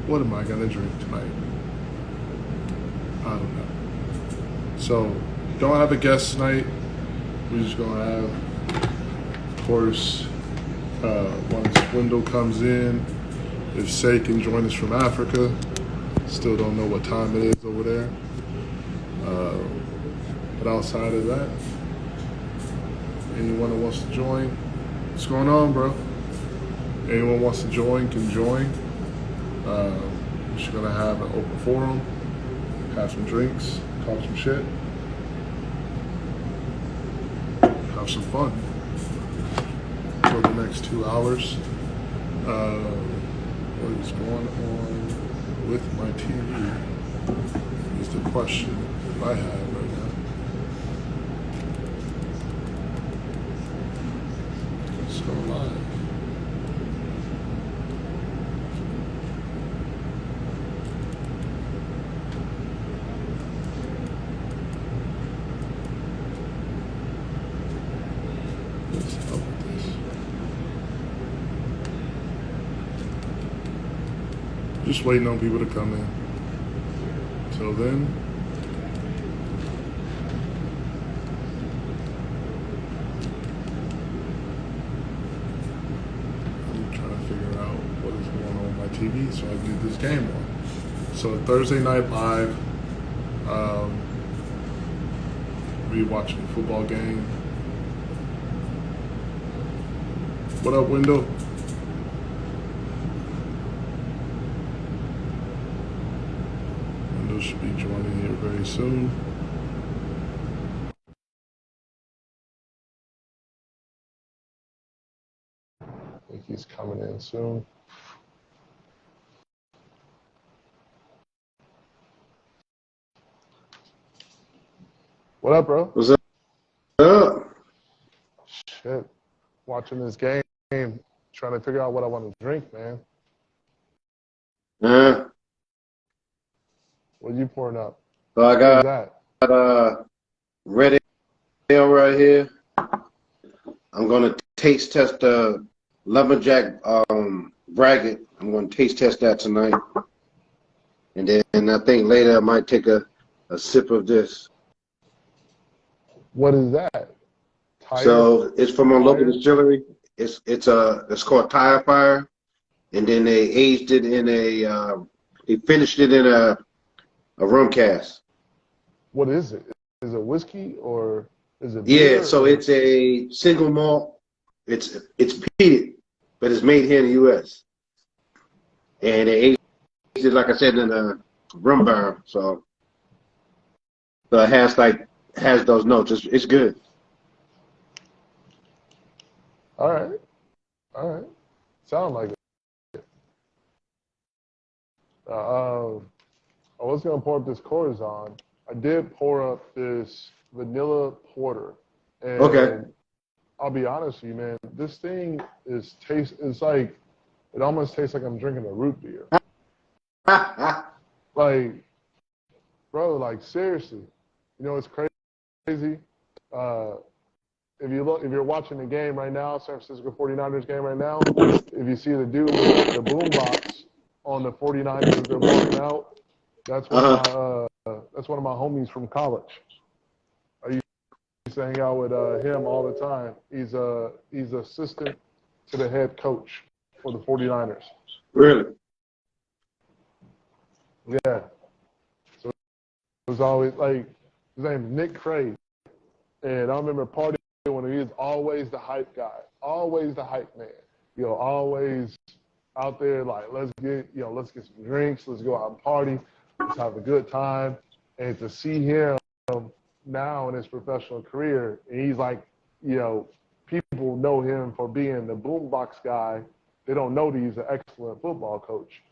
what am I gonna drink tonight? I don't know. So, don't have a guest tonight. We're just gonna have, of course, once Wendell comes in, if Say can join us from Africa. Still don't know what time it is over there. But outside of that, anyone that wants to join, what's going on, bro? Anyone wants to join can join. We're just gonna have an open forum, have some drinks, talk some shit, have some fun for the next 2 hours. What is going on with my TV is the question that I have right now. Let's go live. What's up with this? Just waiting on people to come in. Till then, I'm trying to figure out what is going on with my TV so I can get this game on. So Thursday night live, we watching the football game. What up, Wendell? Should be joining here very soon. I think he's coming in soon. What up, bro? What's up? Shit. Watching this game, trying to figure out what I want to drink, man. What are you pouring up? So I got red ale right here. I'm gonna taste test the lumberjack braggot. I'm gonna taste test that tonight, and then I think later I might take a sip of this. What is that? Tire? So it's from a local distillery. It's called Tire Fire, and then they aged it in they finished it in a rum cask. What is it? Is it whiskey or is it beer? Yeah, so it's a single malt. It's peated, but it's made here in the U.S. And they aged it, like I said, in a rum barrel. So it has those notes. It's good. All right. Sound like it. I was gonna pour up this Corazon. I did pour up this vanilla porter, and Okay. I'll be honest with you, man. This thing is it's like it almost tastes like I'm drinking a root beer. Like, bro, like seriously, you know it's crazy. If you're watching the game right now, San Francisco 49ers game right now, if you see the dude with the boom box on the 49ers, they're walking out. That's one of my homies from college. I used to hang out with him all the time. He's assistant to the head coach for the 49ers. Really? Yeah. So it was always like his name is Nick Craig, and I remember partying when he was always the hype guy, always the hype man. You know, always out there like let's get some drinks, let's go out and party. Let's have a good time. And to see him now in his professional career, and he's like, people know him for being the boombox guy. They don't know that he's an excellent football coach.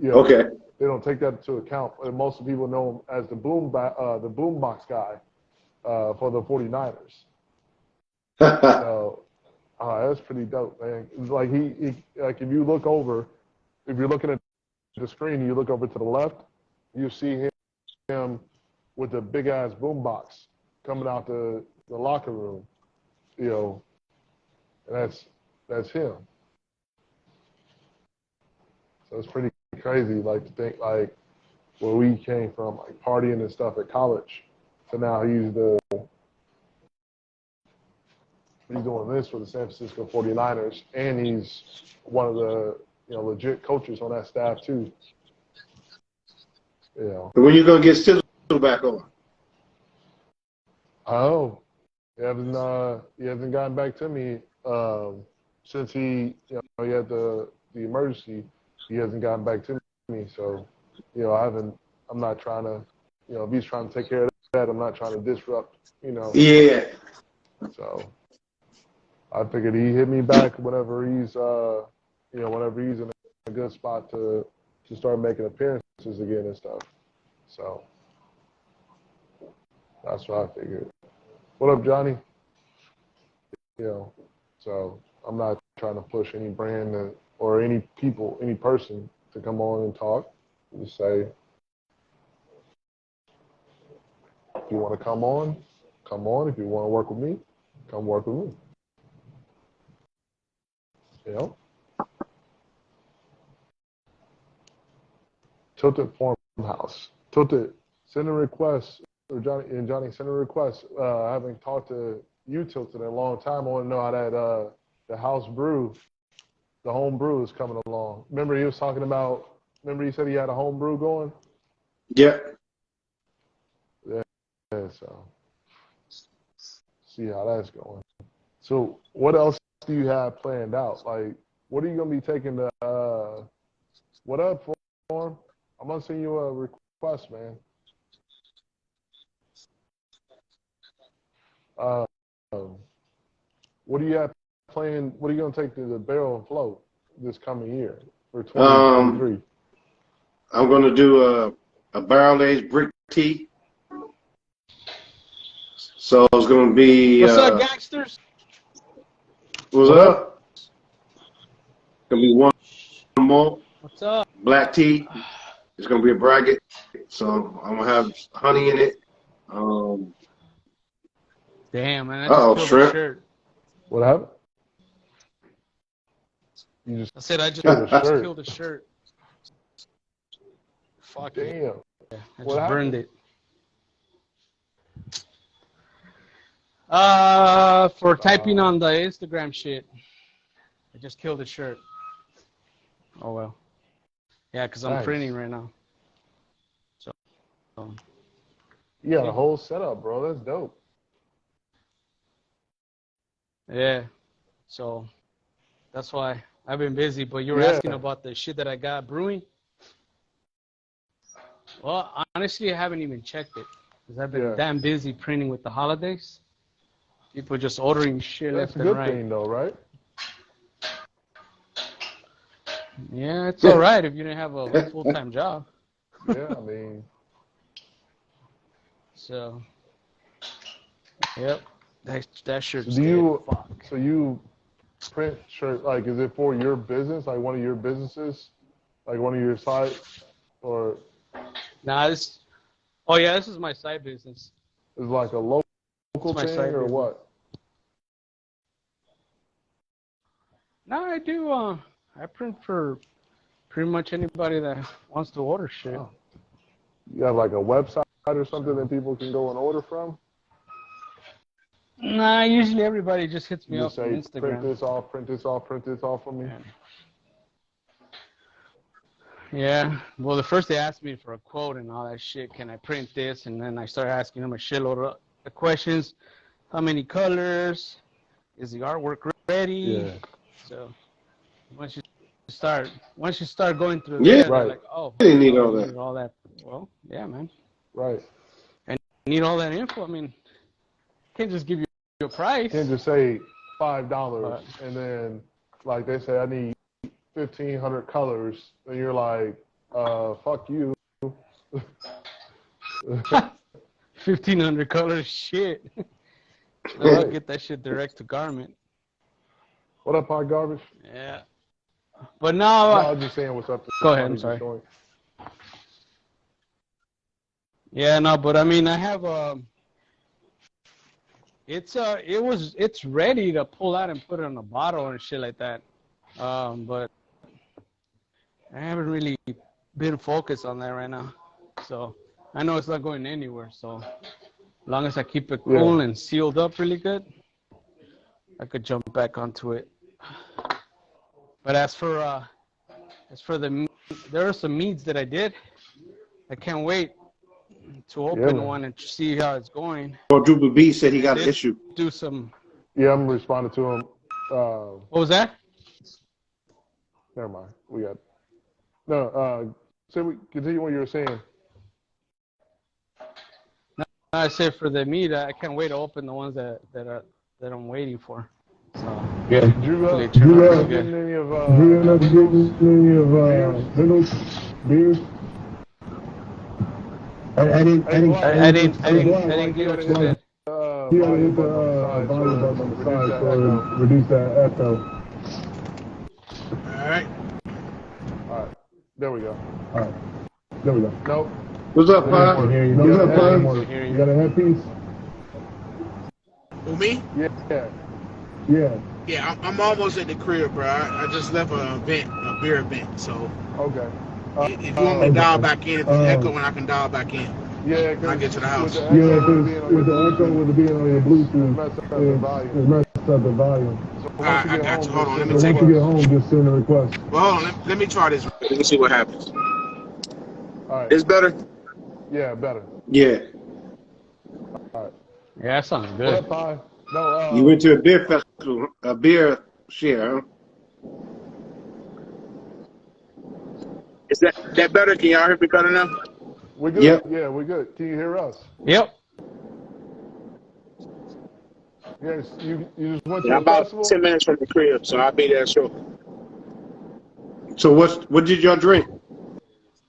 Okay. They don't take that into account. And most people know him as the boombox guy for the 49ers. So that's pretty dope, man. It's like he like if you're looking at the screen, you look over to the left, you see him with the big ass boombox coming out the locker room, and that's him. So it's pretty crazy, like to think like where we came from, like partying and stuff at college, to now he's doing this for the San Francisco 49ers, and he's one of the legit coaches on that staff too. So when you gonna get Sizzle back on? Oh, he hasn't gotten back to me since he had the emergency. He hasn't gotten back to me, so I'm not trying to, if he's trying to take care of that, I'm not trying to disrupt, Yeah. So I figured he hit me back whenever he's in a good spot to start making appearances again and stuff. So that's what I figured. What up, Johnny? So I'm not trying to push any brand or any person to come on and talk. Just say, if you want to come on, come on. If you want to work with me, come work with me. Tilted Farmhouse. Tilted, send a request, or Johnny, send a request. I haven't talked to you, Tilted, in a long time. I want to know how that the house brew, the home brew is coming along. Remember he was talking about, he said he had a home brew going? Yeah. Yeah, so see how that's going. So what else do you have planned out? Like, what are you going to be taking to, what up, Form? I'm going to send you a request, man. What do you have planned? What are you going to take to the Barrel and Float this coming year for 2023? I'm going to do a barrel-aged brick tea. So it's going to be... What's up, gangsters? What's up? It's going to be one more. What's up? Black tea. It's going to be a braggot. So I'm going to have honey in it. Damn, man. I just killed the shirt. What happened? I said I just killed a shirt. Fuck damn. Yeah, I just burned it. For typing on the Instagram shit. I just killed a shirt. Oh well. Yeah, because I'm printing right now. So. You got a whole setup, bro. That's dope. Yeah. So that's why I've been busy. But you were asking about the shit that I got brewing. Well, honestly, I haven't even checked it because I've been damn busy printing with the holidays. People just ordering shit left and right. That's a good thing, though, right? Yeah, it's all right if you didn't have a full-time job. Yeah, I mean. So, yep, that shirt's So you print shirt, like, is it for your business, like one of your businesses, like one of your sites, or? Nah, this is my side business. Is it like a local thing or what? No, I do. I print for pretty much anybody that wants to order shit. Oh. You have like a website or something that people can go and order from? Nah, usually everybody just hits me up say, on Instagram. Print this off for me. Yeah. Well, the first they asked me for a quote and all that shit. Can I print this? And then I started asking them a shitload of questions. How many colors? Is the artwork ready? Yeah. So once you start going through that, they're like, oh, you need all that. Well, yeah, man. Right. And you need all that info. I mean, can't just give you a price. Can't just say $5 and then like they say I need 1,500 colors, and you're like, fuck you. 1,500 colors, shit. I'll get that shit direct to garment. What up, Hot Garbage? Yeah. But now I was just saying what's up. Go ahead, I'm sorry. Yeah, no, but I mean, I have it's ready to pull out and put it in a bottle and shit like that. But I haven't really been focused on that right now. So I know it's not going anywhere. So as long as I keep it cool and sealed up really good, I could jump back onto it. But as for the, there are some meads that I did. I can't wait to open one and see how it's going. Quadruple B said he got an issue. Do some. Yeah, I'm responding to him. What was that? Never mind. We got no. So we continue what you were saying. No, I said for the meat, I can't wait to open the ones that I'm waiting for. So yeah, Drew, getting any of beers? I didn't get what you said. You gotta hit the volume button on the side to reduce that echo. Alright. Alright. There we go. Alright. There we go. Nope. What's up, Pop? What's up, Pop? You got a headpiece? Who, me? Yeah. Yeah. Yeah, I'm almost at the crib, bro. I just left a beer event, so. Okay. If you want me to dial back in, if it's echoing, I can dial back in. Yeah, when I get to the house. Yeah, with the echo, with it being on your Bluetooth, it messes up the volume. So I got you. Hold on, let me once take you get home, just send a request. Well, hold on, let me try this. Let me see what happens. All right. It's better? Yeah, better. Yeah. All right. Yeah, that sounds good. No, you went to a beer festival, a beer share, huh? Is that better? Can y'all hear me better now? We're good. Yep. Yeah, we're good. Can you hear us? Yep. Yes. You just went to I'm a about festival? 10 minutes from the crib, so I'll be there shortly. So what did y'all drink?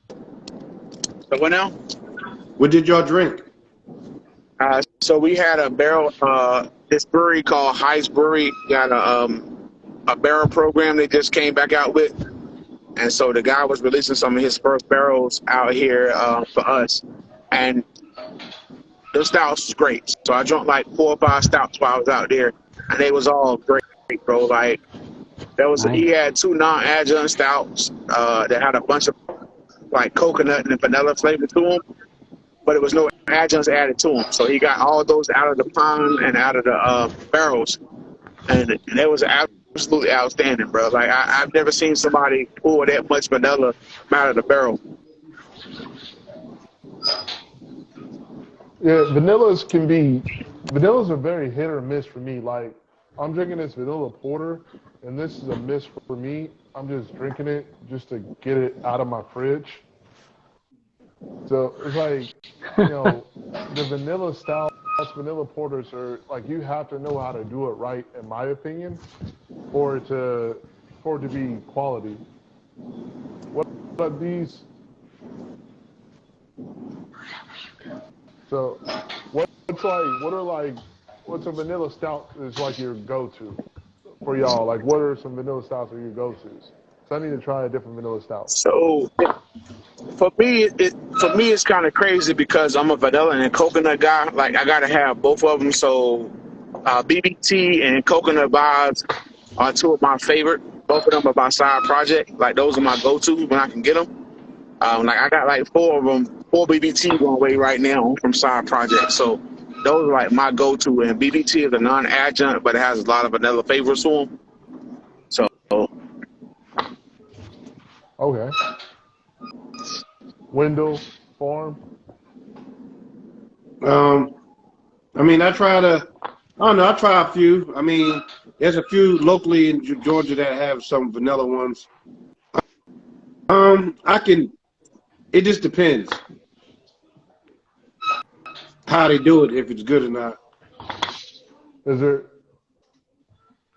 So what now? What did y'all drink? So we had a barrel. This brewery called Heist Brewery got a barrel program they just came back out with, and so the guy was releasing some of his first barrels out here for us, and the stouts was great. So I drank like 4 or 5 stouts while I was out there, and they was all great, bro. Like he had 2 non-adjunct stouts that had a bunch of like coconut and vanilla flavor to them, but it was no adjuncts added to them. So he got all those out of the pond and out of the barrels, and it was absolutely outstanding, bro. Like I've never seen somebody pour that much vanilla out of the barrel. Yeah, vanillas are very hit or miss for me. Like, I'm drinking this vanilla porter, and this is a miss for me. I'm just drinking it just to get it out of my fridge. So it's like, the vanilla stouts, vanilla porters are like, you have to know how to do it right, in my opinion, for it to be quality. What are these? So, what's a vanilla stout is like your go-to for y'all? Like, what are some vanilla stouts are your go-tos? So I need to try a different vanilla stout. So for me, it's kind of crazy because I'm a vanilla and coconut guy. Like I gotta have both of them. So BBT and coconut vibes are 2 of my favorite. Both of them are by side project. Like those are my go-tos when I can get them. Like I got like 4 of them, 4 BBT going away right now from side project. So those are like my go-to. And BBT is a non-adjunct, but it has a lot of vanilla flavors to them. So. Okay. Wendell Farm. I mean, I try a few. I mean, there's a few locally in Georgia that have some vanilla ones. It just depends how they do it, if it's good or not. Is there?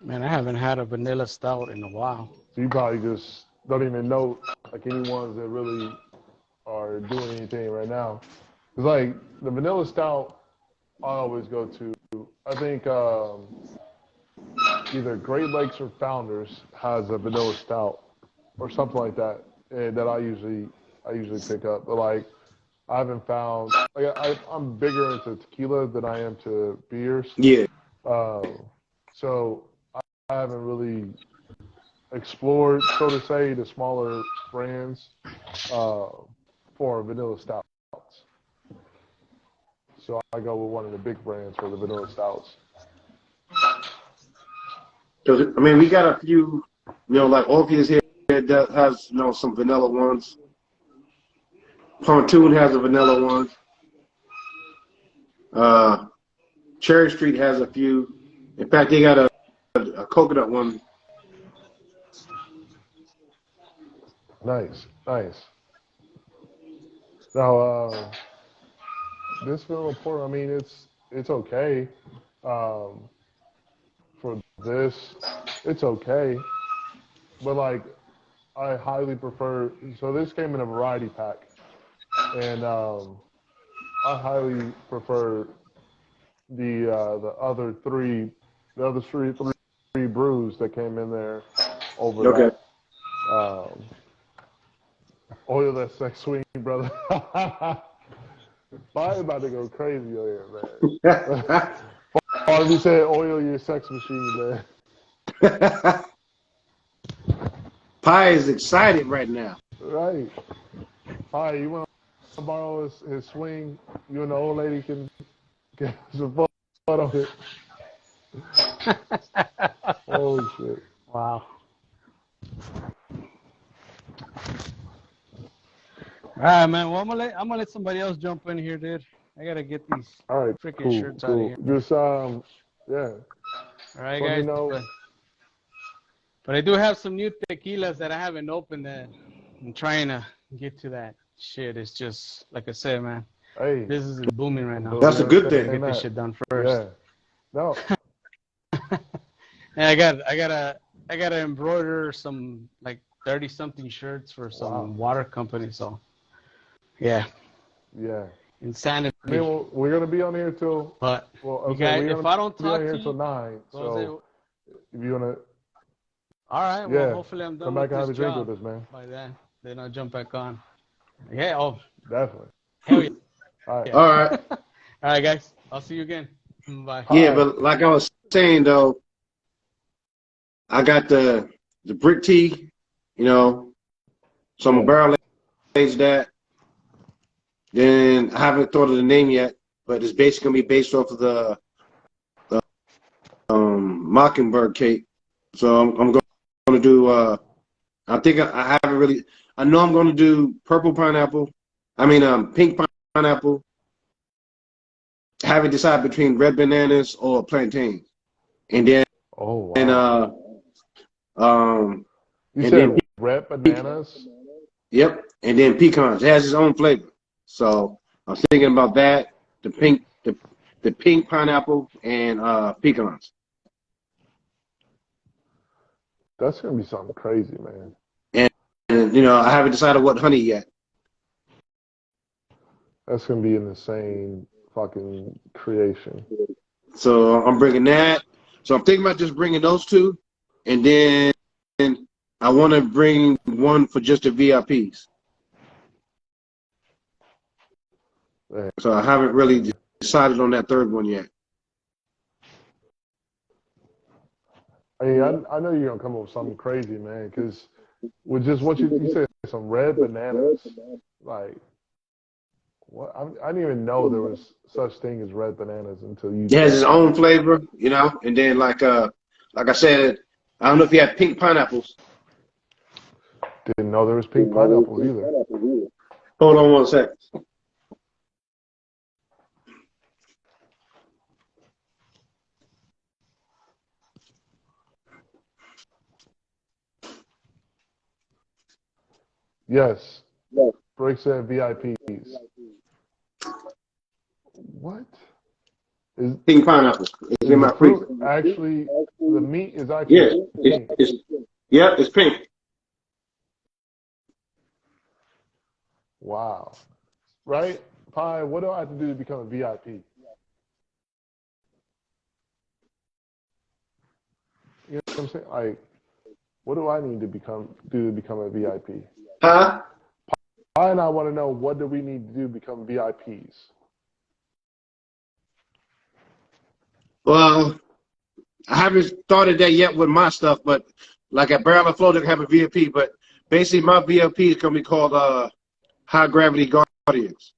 Man, I haven't had a vanilla stout in a while. So you probably just don't even know like any ones that really are doing anything right now. It's like the vanilla stout I always go to. I think either Great Lakes or Founders has a vanilla stout or something like that, that I usually pick up. But like I haven't found, like I'm bigger into tequila than I am to beers. Yeah. So I haven't really explored, so to say, the smaller brands for vanilla stouts. So I go with one of the big brands for the vanilla stouts. I mean, we got a few, like Orpheus here that has, some vanilla ones. Pontoon has a vanilla one. Cherry Street has a few. In fact, they got a coconut one. Nice, nice. Now, this vanilla porter, I mean, it's okay. For this, it's okay. But like, I highly prefer. So this came in a variety pack, and I highly prefer the other three brews that came in there over Okay. that. Oil that sex swing, brother. I'm about to go crazy over here, man. Harvey said, "Oil your sex machine, man." Pi is excited right now. Right. Hi, you want to borrow his swing? You and the old lady can get some fun on it. Holy shit. Wow. All right, man. Well, I'm gonna let somebody else jump in here, dude. I gotta get these All right, freaking cool, shirts out cool. of here. Just yeah. All right, Let me guys. know. But I do have some new tequilas that I haven't opened that I'm trying to get to that shit. It's just like I said, man. Hey, Business is booming right now. That's a good thing. Get this shit done first. Yeah. No. And I gotta embroider some like 30-something shirts for some water company. So, yeah. Yeah. Insanity. I mean, we're gonna be on here till. But well, you okay, guys, if I don't be on talk here to till you, 9. So if you wanna. all right. Yeah. Well, hopefully I'm done Come with back and have a this drink job with us, man. by then. Then I'll jump back on. Yeah. Oh, Definitely. hell yeah. All right. Yeah. All right. All right, guys. I'll see you again. Bye. Yeah, All right. but like I was saying though, I got the brick tea, so I'm a barrel age that. Then I haven't thought of the name yet, but it's basically gonna be based off of the Mockingbird cake. So I'm going to do. I think I haven't really. I know I'm going to do purple pineapple. I mean, pink pineapple. I haven't decided between red bananas or plantains, and then Oh wow. You and said then red bananas. yep, and then pecans. It has its own flavor. So I'm thinking about that. The pink pineapple and pecans. That's gonna be something crazy, man. And I haven't decided what honey yet. That's gonna be an insane fucking creation. So I'm bringing that. So I'm thinking about just bringing those two, and then I want to bring one for just the VIPs. Man. So I haven't really decided on that third one yet. I mean, I know you're gonna come up with something crazy, man. Because with just what you said, some red bananas, like what? I didn't even know there was such thing as red bananas until you. It has its own flavor, and then like I said, I don't know if you have pink pineapples. Didn't know there was pink pineapples either. Hold on one second. Yes. Break said VIPs. What? Is Pink pineapple. It's in the my fruit freezer. actually? The meat is actually pink. It's pink. Wow. Right? Pi, what do I have to do to become a VIP? You know what I'm saying? Like, what do I need to do to become a VIP? Huh? Pi and I want to know, what do we need to do to become VIPs? Well, I haven't started that yet with my stuff, but like at Barrel and Flow, they have a VIP, but basically my VIP is gonna be called High Gravity Guardians.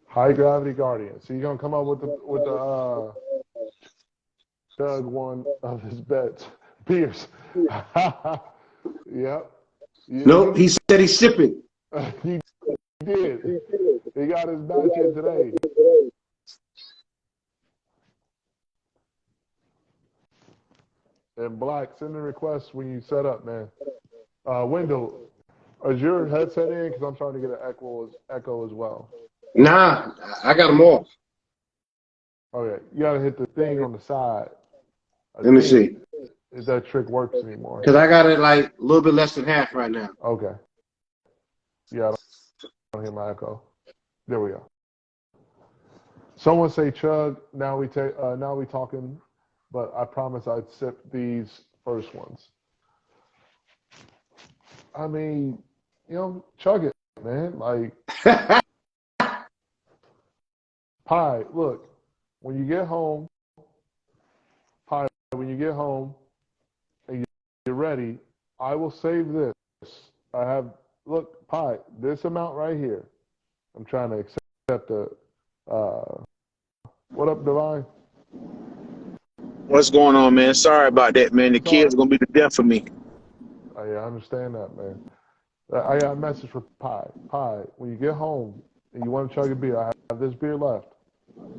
High Gravity Guardian. So you're gonna come up with the Doug one of his bets. Pierce. Yep. Nope, he said he's sipping. He did. He got his batch in today. And Black, send the request when you set up, man. Wendell, is your headset in? Because I'm trying to get an echo as well. Nah, I got them off. Okay, you gotta hit the thing on the side. Let me see. If that trick works anymore. Because I got it like a little bit less than half right now. Okay. Yeah, I don't hear my echo. There we go. Someone say chug. Now we talking, but I promise I'd sip these first ones. I mean, chug it, man. Like pie. Look, when you get home, and you're ready, I will save this. I have, look, Pie, this amount right here. I'm trying to accept the, what up, Divine? What's going on, man? Sorry about that, man. The kids are going to be the death of me. Oh, yeah, I understand that, man. I got a message for Pie. Pie, when you get home and you want to chug a beer, I have this beer left.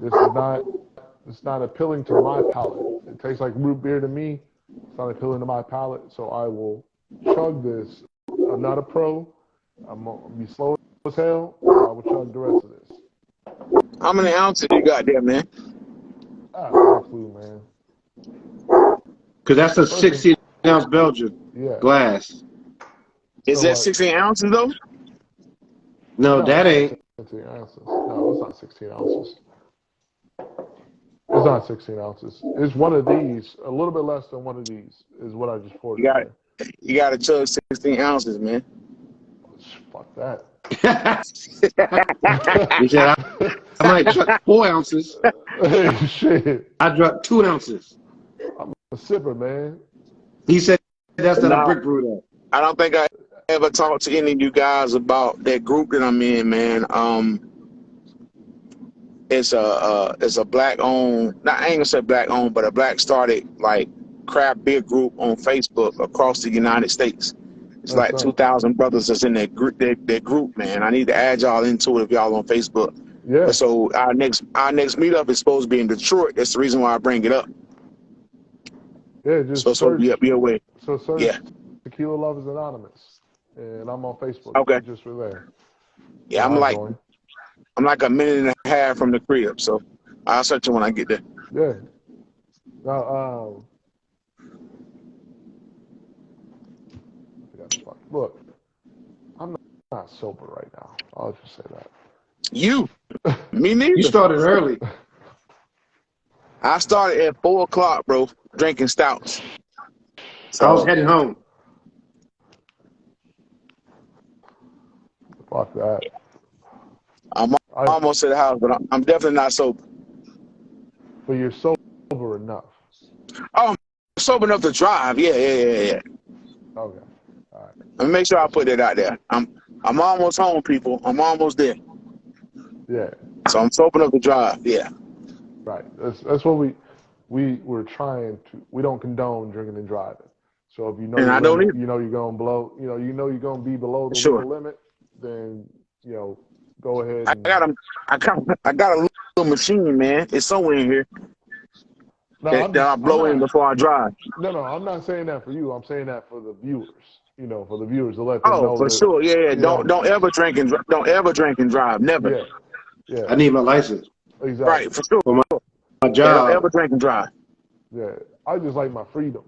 It's not appealing to my palate. It tastes like root beer to me. It's not appealing to my palate, so I will chug this. I'm not a pro. I'm going to be slow as hell. I will chug the rest of this. How many ounces you got there, man? I have no clue, man. Because that's a 16-ounce Belgian glass. Is that 16 ounces, though? No, that ain't. 16 ounces. No, it's not 16 ounces. It's not 16 ounces. It's one of these. A little bit less than one of these is what I just poured. You got to chug 16 ounces, man. Fuck that. He said, I might drink 4 ounces. Hey, shit. I drank 2 ounces. I'm a sipper, man. He said that's not a brick brew, though. I don't think I ever talked to any of you guys about that group that I'm in, man. It's a black owned, I ain't gonna say black owned, but a black started like craft beer group on Facebook across the United States. It's like 2,000 brothers that's in that group, man. I need to add y'all into it if y'all on Facebook. Yeah. So our next meetup is supposed to be in Detroit. That's the reason why I bring it up. Yeah, just so be aware. So search Tequila Lovers Anonymous, and I'm on Facebook. Okay. Just for there. Yeah, I'm like a minute and a half from the crib, so I'll search it when I get there. Yeah. Now, look, I'm not sober right now. I'll just say that. Me neither. You started early. I started at 4 o'clock, bro, drinking stouts. So I was heading home. Fuck that. I'm almost at the house, but I'm definitely not sober. But you're sober enough. Oh, I'm sober enough to drive. Yeah. Okay. All right. Let me make sure I put that out there. I'm almost home, people. I'm almost there. Yeah. So I'm sober enough to drive. Yeah. Right. That's what we're trying to. We don't condone drinking and driving. So if you know you're going below, you're going to be below the legal limit, then go ahead. I got a little machine, man. It's somewhere in here. That I blow in before I drive. No, I'm not saying that for you. I'm saying that for the viewers. For the viewers to let them know. Oh, for sure. Yeah. Don't ever drink and drive. Never. Yeah. I need my license. Exactly. Right, for sure. For my job. Don't ever drink and drive. Yeah. I just like my freedom.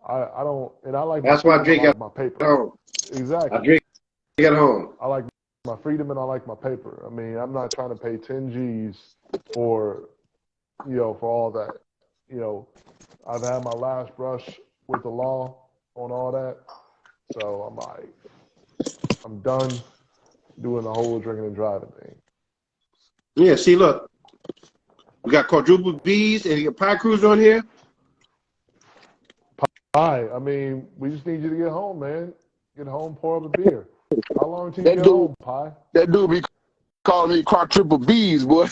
I don't, and I like. That's why I drink at my paper. Home. Exactly. I drink at home. I like my freedom and I like my paper. I mean, I'm not trying to pay 10 G's for all that. I've had my last brush with the law on all that. So I'm like, I'm done doing the whole drinking and driving thing. Yeah, see, look. We got quadruple B's and you got Pie Cruiser on here. I mean, we just need you to get home, man. Get home, pour up a beer. How long till you That get dude, home, Pie? that dude be calling me quadruple B's, boy.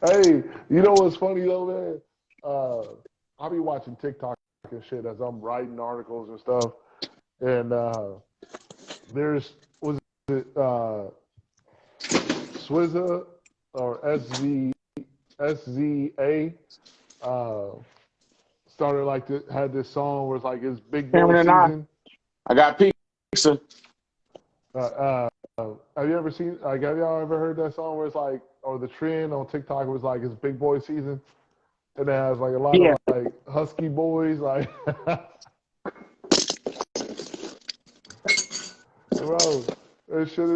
Hey, you know what's funny though, man? I'll be watching TikTok and shit as I'm writing articles and stuff. And there's was it Swizza or SZA started like had this song where it's like it's big boy Cameron and season. I got pizza. Have you ever seen? Like, have y'all ever heard that song where it's like, or the trend on TikTok was like, it's big boy season, and it has like a lot Yeah. of like husky boys, like, bro, that shit.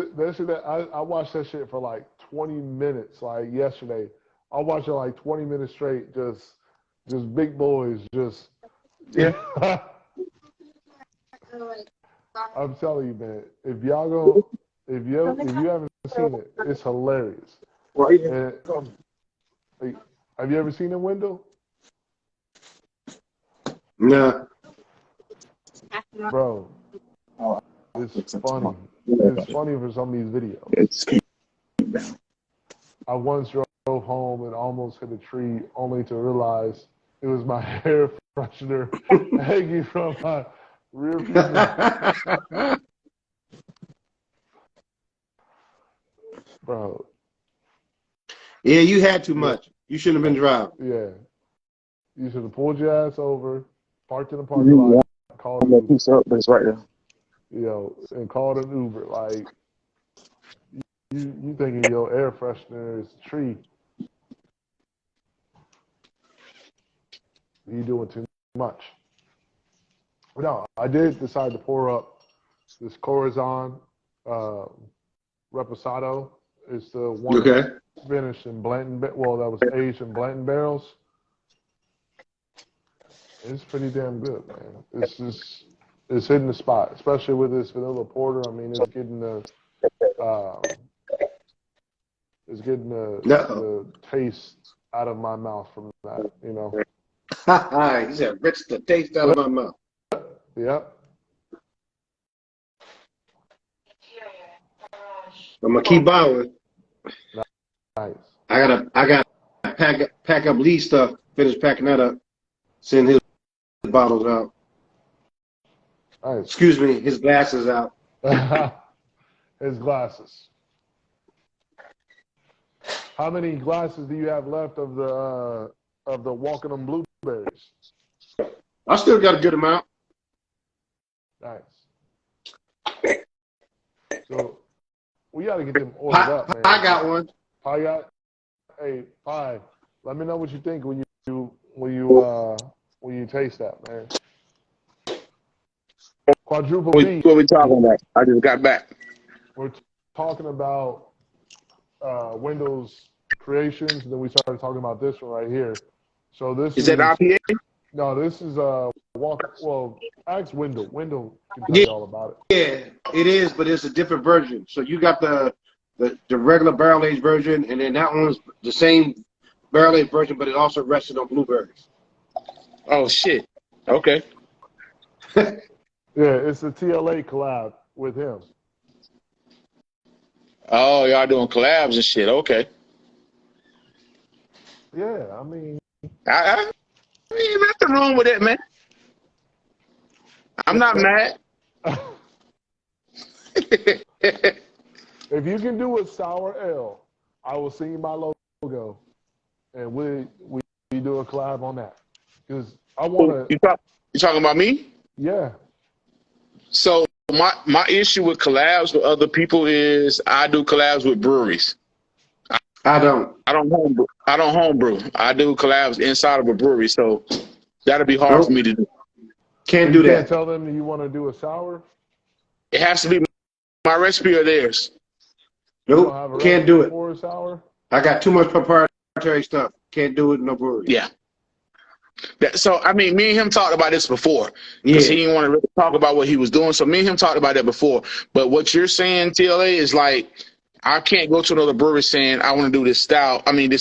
I watched that shit for like 20 minutes, like yesterday. I watched it like 20 minutes straight, just big boys, just. Yeah. I'm telling you, man. If you haven't seen it, it's hilarious. And, have you ever seen it, Wendell? No. Bro, it's funny. It's funny for some of these videos. I once drove home and almost hit a tree, only to realize it was my hair freshener hanging from my rear view. Bro. Yeah, you had too much. You shouldn't have been driving. Yeah. You should have pulled your ass over, parked in the parking lot, called an Uber. Pizza up, but it's right there. You know, and called an Uber. Like, you thinking your air freshener is a tree. You doing too much. No, I did decide to pour up this Corazon Reposado. It's the one Okay. finished in Blanton. Well, that was aged in Blanton barrels. It's pretty damn good, man. It's hitting the spot, especially with this vanilla porter. I mean, it's getting the taste out of my mouth from that, you know. He said, "Rich the taste out of my mouth." Yep. I'm gonna keep buying. Nice. I got pack up Lee stuff. Finish packing that up. Send his bottles out. Nice. Excuse me, his glasses out. His glasses. How many glasses do you have left of the Walking on Blueberries? I still got a good amount. Nice. So we got to get them ordered up, man. I got one. Hey, Pie, let me know what you think when you taste that, man. Quadruple B. What we talking about? I just got back. We're talking about Wendell's creations, and then we started talking about this one right here. So this Is that IPA? No, this is well, ask Wendell. Wendell can tell you all about it. Yeah, it is, but it's a different version. So you got the regular barrel aged version, and then that one's the same barrel aged version, but it also rested on blueberries. Oh shit. Okay. Yeah, it's a TLA collab with him. Oh, y'all doing collabs and shit. Okay. Yeah, I mean, I mean, nothing wrong with that, man. I'm not mad. if you can do a sour ale, I will send you my logo, and we do a collab on that. Because I want to. You talking about me? Yeah. So my issue with collabs with other people is I do collabs with breweries. I don't homebrew. I do collabs inside of a brewery, so that'll be hard for me to do. Can't do that. Can't tell them you want to do a sour. It has to be my recipe or theirs. Nope, can't do it. For a sour. I got too much proprietary stuff. Can't do it in no brewery. Yeah. So, I mean, me and him talked about this before because he didn't want to really talk about what he was doing. So me and him talked about that before. But what you're saying, TLA, is like, I can't go to another brewery saying I want to do this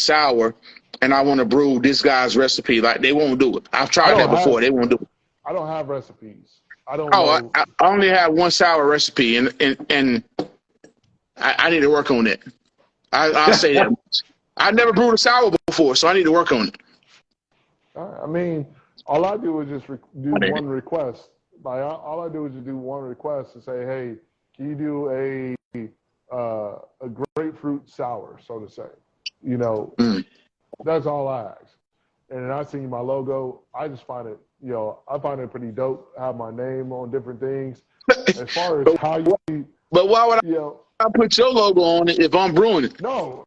sour. and I want to brew this guy's recipe. Like, they won't do it. I've I tried that don't before. have They won't do it. I don't have recipes. I don't Oh, know. I only have one sour recipe, and I need to work on it. I'll say that much. I never brewed a sour before, so I need to work on it. I mean, all I do is just do one request. Like, all I do is just do one request and say, hey, can you do a grapefruit sour, so to say? You know, that's all I ask. And then I see my logo. I just find it, you know, I find it pretty dope. Have my name on different things. As far as how you, But why would you know, I put your logo on it if I'm brewing it? no,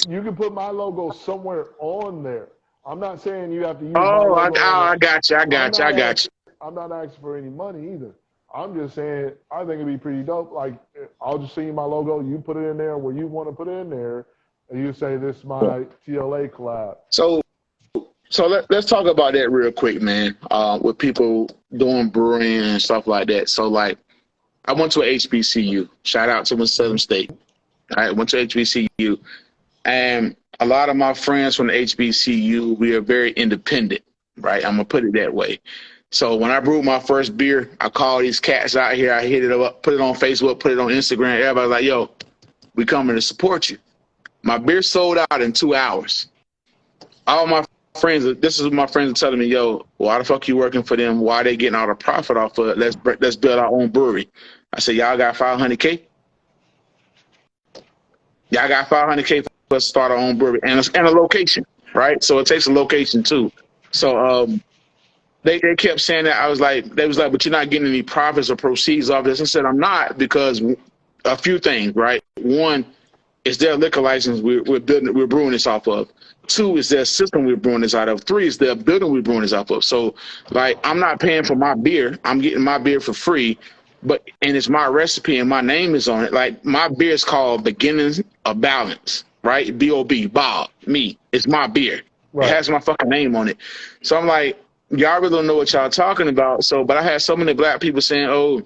you can put my logo somewhere on there. I'm not saying you have to use my Oh, logo. I got you. I got you. I'm not asking for any money either. I'm just saying I think it'd be pretty dope. Like, I'll just see my logo. You put it in there where you want to put it in there, and you say this is my TLA collab. So let's talk about that real quick, man. With people doing brewing and stuff like that. So, like, I went to a HBCU. Shout out to Southern State. I went to HBCU, and a lot of my friends from the HBCU, we are very independent, right? I'm gonna put it that way. So when I brewed my first beer, I called these cats out here. I hit it up, put it on Facebook, put it on Instagram. Everybody's like, yo, we coming to support you. My beer sold out in 2 hours. All my friends, this is what my friends are telling me, yo, why the fuck you working for them? Why they getting all the profit off of it? Let's build our own brewery. I said, y'all got $500K? Y'all got $500K for us to start our own brewery and a location, right? So it takes a location too. So they kept saying that. They was like, but you're not getting any profits or proceeds off this. I said, I'm not, because a few things, right? One, is their liquor license we're brewing this off of. 2 is their system we're brewing this out of. 3 is their building we're brewing this off of. So, like, I'm not paying for my beer. I'm getting my beer for free, and it's my recipe and my name is on it. Like, my beer is called Beginnings of Balance, right? B-O-B, Bob, me. It's my beer. Right. It has my fucking name on it. So I'm like, y'all really don't know what y'all talking about. So, but I had so many black people saying, oh,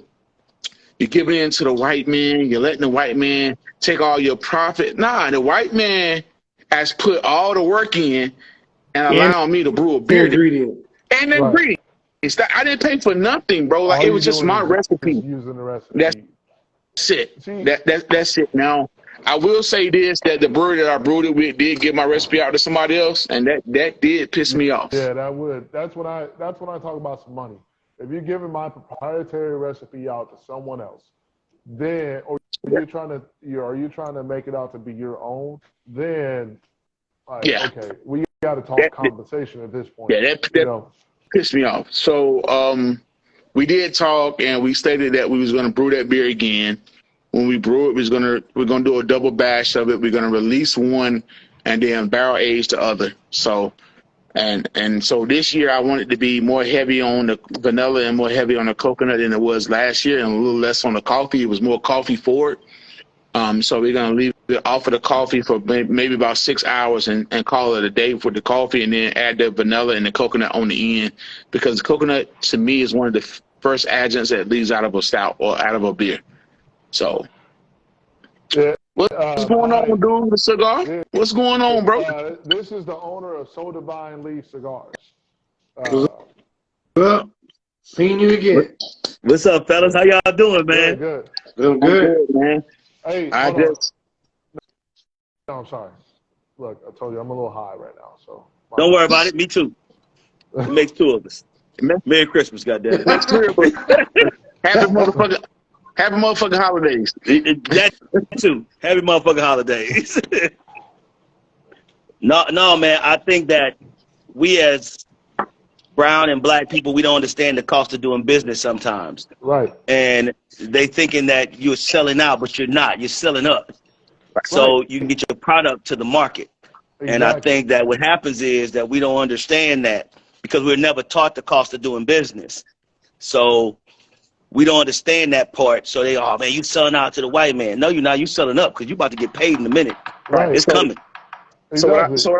you're giving in to the white man. You're letting the white man take all your profit. Nah, the white man has put all the work in and allowing me to brew a beer. And the ingredients. I didn't pay for nothing, bro. Like, it was just my recipe. Using the recipe. That's it. That's it. Now, I will say this, that the brewery that I brewed it with did give my recipe out to somebody else, and that did piss me off. Yeah, that would. That's when I talk about some money. If you're giving my proprietary recipe out to someone else, then are you trying to make it out to be your own? Then, like, okay, we got to talk compensation at this point. Yeah, that pissed me off. So we did talk, and we stated that we was going to brew that beer again. When we brew it, we're gonna do a double batch of it. We're gonna release one and then barrel age the other. So. And so this year I wanted to be more heavy on the vanilla and more heavy on the coconut than it was last year, and a little less on the coffee. It was more coffee forward. So we're going to leave it off of the coffee for maybe about 6 hours and call it a day for the coffee, and then add the vanilla and the coconut on the end, because the coconut to me is one of the first adjuncts that leaves out of a stout or out of a beer. So. Yeah. What's going on, dude, with cigar? Yeah. What's going on, bro? This is the owner of So Divine Leaf Cigars. Well, seeing you again. What's up, fellas? How y'all doing, man? Good. Doing good, man. Hey, No, I'm sorry. Look, I told you I'm a little high right now, so. Don't worry about it. Me too. It makes 2 of us. Merry Christmas, goddamn. Happy motherfucking holidays. That too. Happy motherfucking holidays. No, man. I think that we as brown and black people, we don't understand the cost of doing business sometimes. Right. And they thinking that you're selling out, but you're not. You're selling up. Right. So you can get your product to the market. Exactly. And I think that what happens is that we don't understand that because we're never taught the cost of doing business. So we don't understand that part. So they, oh man, you selling out to the white man. No, you're not. You selling up because you're about to get paid in a minute. Right. It's coming. Exactly. So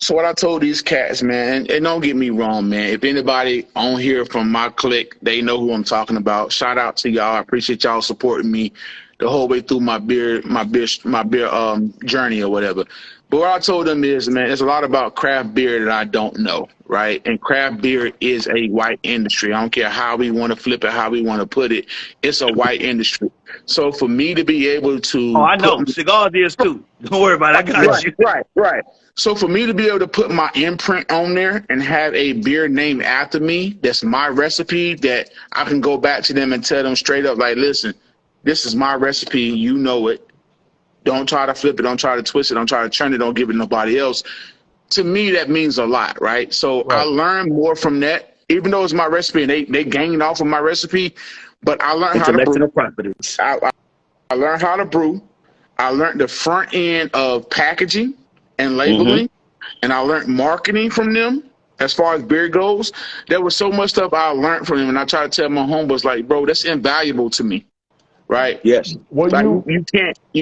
what I told these cats, man, and don't get me wrong, man. If anybody on here from my clique, they know who I'm talking about. Shout out to y'all. I appreciate y'all supporting me the whole way through my beer journey or whatever. But what I told them is, man, it's a lot about craft beer that I don't know, right? And craft beer is a white industry. I don't care how we want to flip it, how we want to put it. It's a white industry. So for me to be able to Oh, I know. Cigars is too. Don't worry about it. I got you. Right. So for me to be able to put my imprint on there and have a beer named after me, that's my recipe, that I can go back to them and tell them straight up, like, listen, this is my recipe. You know it. Don't try to flip it. Don't try to twist it. Don't try to turn it. Don't give it to nobody else. To me, that means a lot, right? So I learned more from that, even though it's my recipe and they gained off of my recipe, but I learned how to brew. I learned how to brew. I learned the front end of packaging and labeling, and I learned marketing from them as far as beer goes. There was so much stuff I learned from them, and I try to tell my homeboys, like, bro, that's invaluable to me. Right. Yes. Well, like you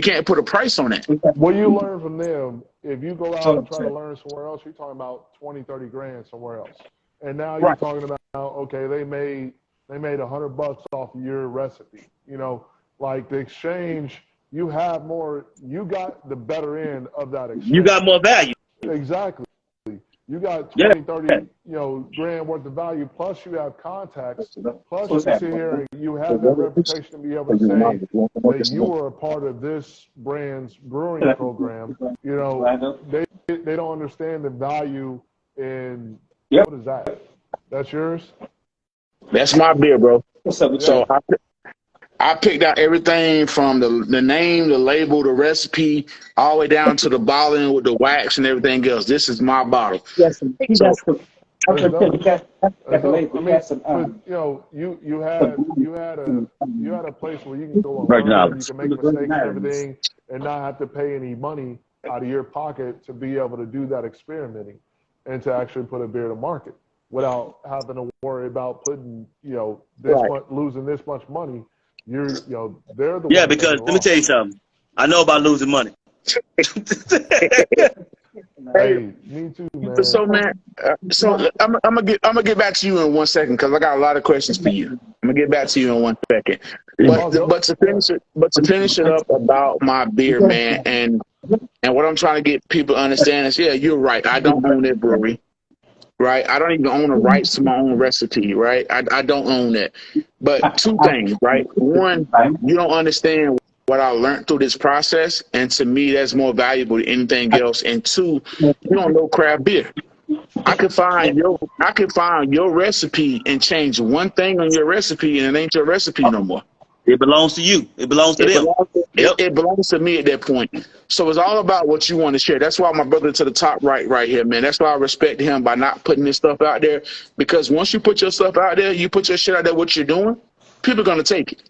can't put a price on it. What you learn from them, if you go out and try to learn somewhere else, you're talking about 20, 30 grand somewhere else. And now you're talking about, okay, they made $100 off of your recipe. You know, like the exchange, you have more, you got the better end of that exchange. You got more value. Exactly. You got 20, 30, grand worth of value, plus you have contacts, plus you sit here and you have that reputation to be able to say that you were a part of this brand's brewing program. You know, they don't understand the value in, what is that? That's yours? That's my beer, bro. So I picked out everything from the name, the label, the recipe, all the way down to the bottling with the wax and everything else. This is my bottle. Yes, so, I mean, you know, you had a place where you can go and learn, you can make mistakes and everything, and not have to pay any money out of your pocket to be able to do that experimenting and to actually put a beer to market without having to worry about putting, losing this much money. They're the ones because let me tell you something. I know about losing money. Hey, me too, man. So, man, I'm gonna get back to you in 1 second because I got a lot of questions for you. I'm gonna get back to you in 1 second. But to finish it up about my beer, man, and what I'm trying to get people to understand is, you're right. I don't own that brewery. Right, I don't even own the rights to my own recipe. Right, I don't own that. But two things, right? One, you don't understand what I learned through this process, and to me, that's more valuable than anything else. And two, you don't know craft beer. I could find your recipe and change one thing on your recipe, and it ain't your recipe no more. It belongs to you. It belongs to them. It belongs to me at that point. So it's all about what you want to share. That's why my brother to the top right here, man. That's why I respect him by not putting this stuff out there. Because once you put your stuff out there, you put your shit out there, what you're doing, people are going to take it.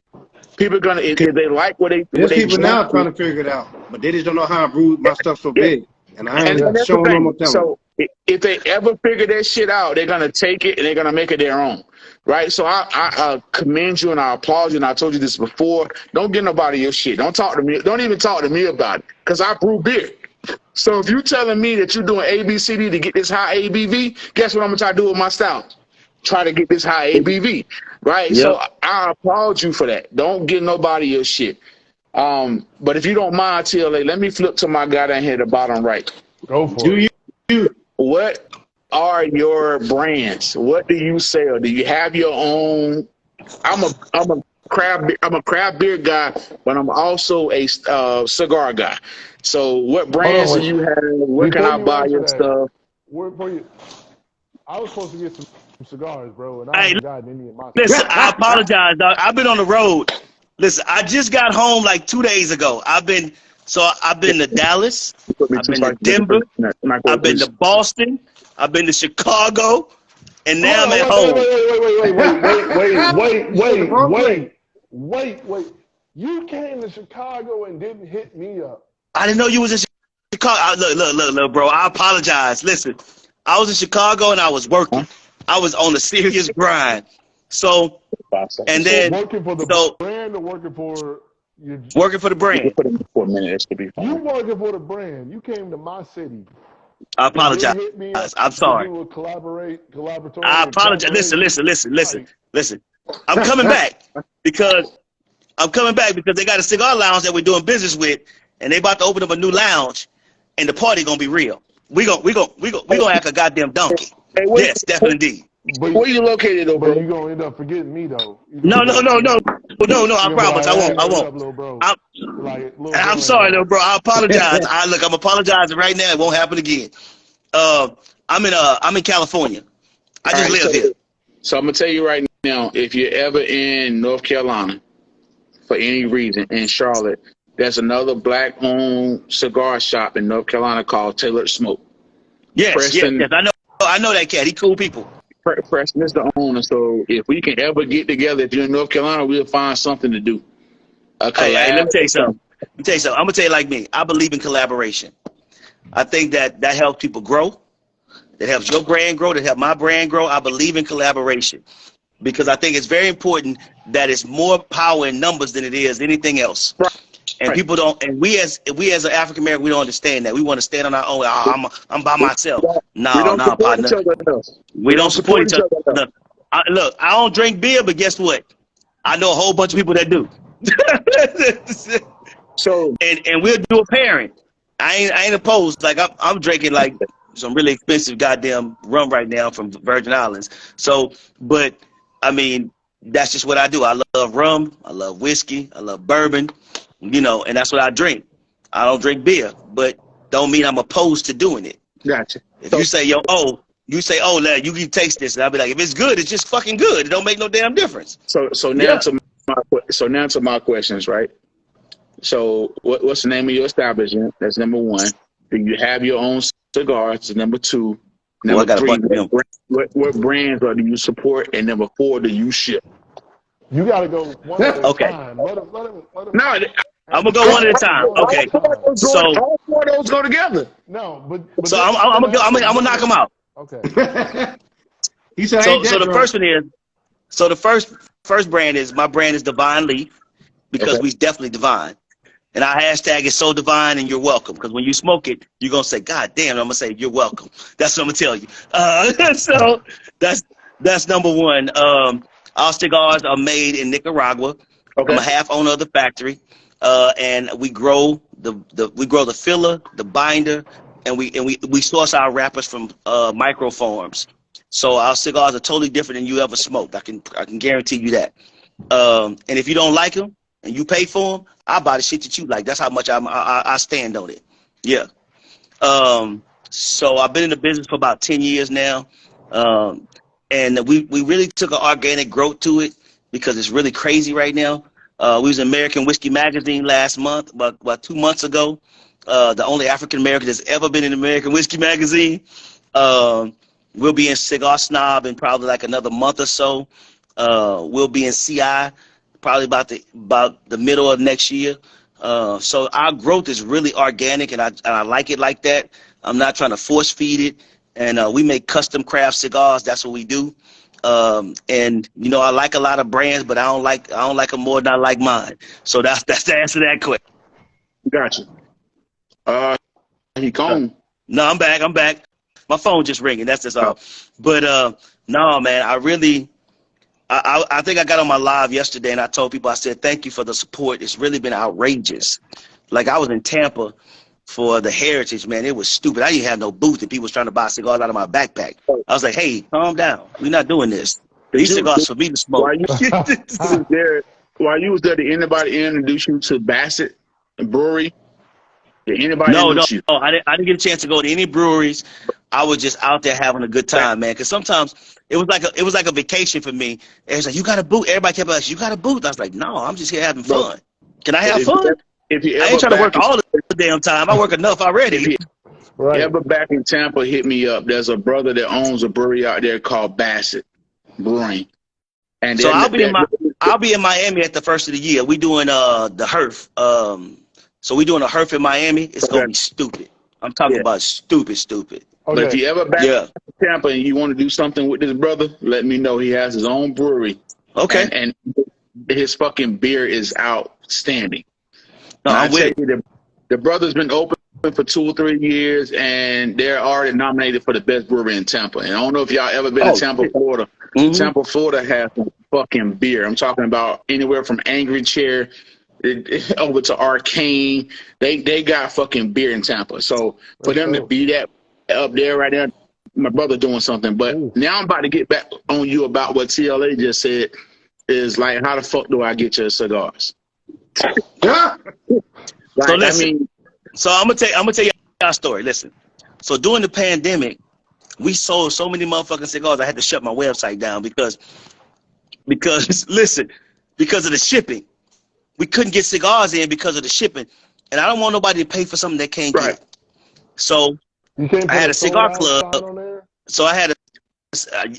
People are going to, if they like what they There's people now trying to figure it out, but they just don't know how I brew my stuff so big. And I ain't showing them what. So if they ever figure that shit out, they're going to take it and they're going to make it their own. Right, so I commend you and I applaud you, and I told you this before. Don't get nobody your shit. Don't talk to me. Don't even talk to me about it, because I brew beer. So if you're telling me that you're doing A, B, C, D to get this high ABV, guess what I'm gonna try to do with my style? Try to get this high ABV, right? Yep. So I applaud you for that. Don't get nobody your shit. But if you don't mind, TLA, let me flip to my guy down here at the bottom right. Go for it. What are your brands? What do you sell? Do you have your own? I'm a craft beer guy, but I'm also a cigar guy. So what brands do you have? Where can I buy your stuff? I was supposed to get some cigars, bro, and I haven't gotten any of my. Listen, I apologize, dog. I've been on the road. Listen, I just got home like 2 days ago. I've been to Dallas. I've been to Denver. I've been to Boston. I've been to Chicago, and now I'm at home. Wait. You came to Chicago and didn't hit me up. I didn't know you was in Chicago. Look, bro. I apologize. Listen, I was in Chicago and I was working. I was on a serious grind. So, and then working for the brand or working for your. Working for the brand. For a minute, this could be fine. You working for the brand. You came to my city. I apologize. I'm sorry. I apologize. Listen. I'm coming back because they got a cigar lounge that we're doing business with, and they about to open up a new lounge. and the party gonna be real. We gonna act a goddamn donkey. Hey, Yes, definitely. where you located, though, But bro? you gonna end up forgetting me though. No. I You gonna be promise, like, I hey, won't. I what won't. up, little bro? I'm, Like, little I'm bro sorry, ain't little bro. I apologize. I'm apologizing right now. It won't happen again. I'm in California. I just live here. So I'm gonna tell you right now, if you're ever in North Carolina for any reason in Charlotte, there's another black-owned cigar shop in North Carolina called Tailored Smoke. Yes. Preston, I know that cat. He cool people. Preston is the owner. So if we can ever get together, if you're in North Carolina, we'll find something to do. A collab. Hey, let me tell you something. I'm gonna tell you like me. I believe in collaboration. I think that helps people grow. That helps your brand grow. That helps my brand grow. I believe in collaboration because I think it's very important that it's more power in numbers than it is anything else. And people don't. And we as an African American, we don't understand that. We want to stand on our own. I'm by myself. No, partner. We don't support each other. Look, I don't drink beer, but guess what? I know a whole bunch of people that do. So and we'll do a pairing. I ain't opposed. Like I'm drinking like some really expensive goddamn rum right now from Virgin Islands. So, but I mean, that's just what I do. I love rum. I love whiskey. I love bourbon. You know, and that's what I drink. I don't drink beer, but don't mean I'm opposed to doing it. Gotcha. If you say lad, you can taste this, and I'll be like, if it's good, it's just fucking good. It don't make no damn difference. So now to my questions, right? So what's the name of your establishment? That's number one. Do you have your own cigars? Number two. Number three, what brands do you support? And number four, do you ship? You gotta go one at a time. Let him. No, I'm gonna go one at a time. Okay. So all four of those go together. No, but so I'm gonna knock them out. Okay. He said, so the first one is, so the first brand is, my brand is Divine Leaf, because we definitely divine. And our hashtag is So Divine and You're Welcome. Because when you smoke it, you're going to say, God damn, I'm going to say, you're welcome. That's what I'm going to tell you. So that's number one. Our cigars are made in Nicaragua. I'm a half owner of the factory. And we grow the filler, the binder, and we source our wrappers from micro farms. So our cigars are totally different than you ever smoked. I can guarantee you that. And if you don't like them and you pay for them, I buy the shit that you like. That's how much I stand on it. Yeah. So I've been in the business for about 10 years now. And we really took an organic growth to it because it's really crazy right now. We was in American Whiskey Magazine last month, about 2 months ago. The only African American that's ever been in American Whiskey Magazine. We'll be in Cigar Snob in probably like another month or so. We'll be in CI probably about the middle of next year. So our growth is really organic, and I like it like that. I'm not trying to force feed it. And we make custom craft cigars. That's what we do. And you know, I like a lot of brands, but I don't like them more than I like mine. So that's the answer to that question. Gotcha. He gone. No, I'm back. My phone just ringing. That's just all. But no, man, I think I got on my live yesterday and I told people, I said, thank you for the support. It's really been outrageous. Like, I was in Tampa for the Heritage, man. It was stupid. I didn't have no booth and people was trying to buy cigars out of my backpack. I was like, hey, calm down. We're not doing this. These cigars for me to smoke. While you was there, did anybody introduce you to Bassett Brewery? Did anybody introduce you? No, I didn't get a chance to go to any breweries. I was just out there having a good time, man. Because sometimes it was like a vacation for me. It was like, you got a booth. Everybody kept asking, you got a booth? I was like, no, I'm just here having fun. Can I have fun? I ain't trying to work all the damn time. I work enough already. Right. Ever back in Tampa, hit me up. There's a brother that owns a brewery out there called Bassett Brewing. And so I'll be in Miami at the first of the year. We doing the HERF. So we doing a HERF in Miami. It's gonna be stupid. I'm talking about stupid. Okay. But if you ever back in Tampa and you want to do something with this brother, let me know. He has his own brewery. Okay. And his fucking beer is outstanding. No, I'm with you. The brother's been open for 2 or 3 years, and they're already nominated for the best brewery in Tampa. And I don't know if y'all ever been to Tampa, Florida. Tampa, Florida has some fucking beer. I'm talking about anywhere from Angry Chair over to Arcane. They got fucking beer in Tampa. So for them to be that up there right there, my brother doing something. But now I'm about to get back on you about what TLA just said. Is like, how the fuck do I get your cigars? Yeah. Like, so listen, I mean, so I'm gonna tell you our story. Listen, so during the pandemic, we sold so many motherfucking cigars. I had to shut my website down because listen, because of the shipping, we couldn't get cigars in because of the shipping, and I don't want nobody to pay for something they can't get. So I had a cigar club. So I had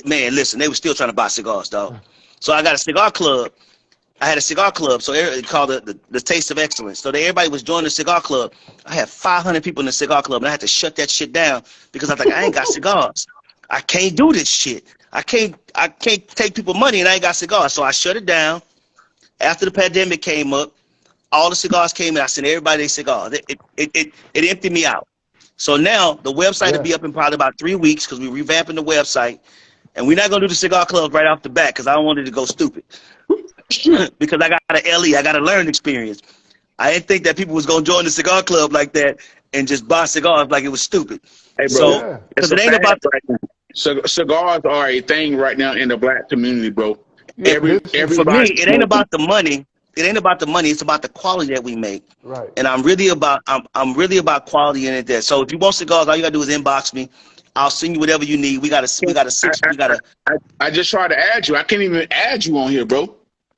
man, listen, they were still trying to buy cigars, dog. So I got a cigar club. I had a cigar club, so it called the Taste of Excellence. So everybody was joining the cigar club. I had 500 people in the cigar club, and I had to shut that shit down because I was like, I ain't got cigars. I can't do this shit. I can't take people money, and I ain't got cigars. So I shut it down. After the pandemic came up, all the cigars came in. I sent everybody their cigars. It emptied me out. So now the website will be up in probably about 3 weeks because we're revamping the website. And we're not going to do the cigar club right off the bat because I don't want it to go stupid. Because I got an LE, I got a learning experience. I didn't think that people was going to join the cigar club like that and just buy cigars like it was stupid. Hey, bro, so, because it ain't about cigars are a thing right now in the black community, bro. For me, it ain't about the money. It ain't about the money. It's about the quality that we make. Right. And I'm really about quality in it. There. So if you want cigars, all you gotta do is inbox me. I'll send you whatever you need. I just tried to add you. I can't even add you on here, bro.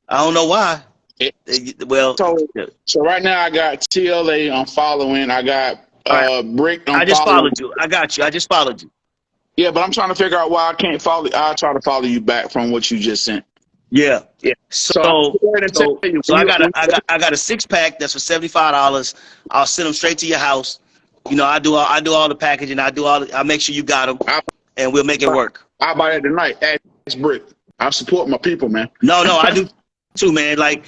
I don't know why. So right now I got TLA I'm following. I got Brick. I just followed you. I got you. I just followed you. Yeah, but I'm trying to figure out why I can't follow. I'll try to follow you back from what you just sent. Yeah. So I got a 6-pack that's for $75. I'll send them straight to your house. You know, I do all the packaging. I make sure you got them, and we'll make it work. I'll buy it tonight. Ask Brick. I support my people, man. No, I do too, man. Like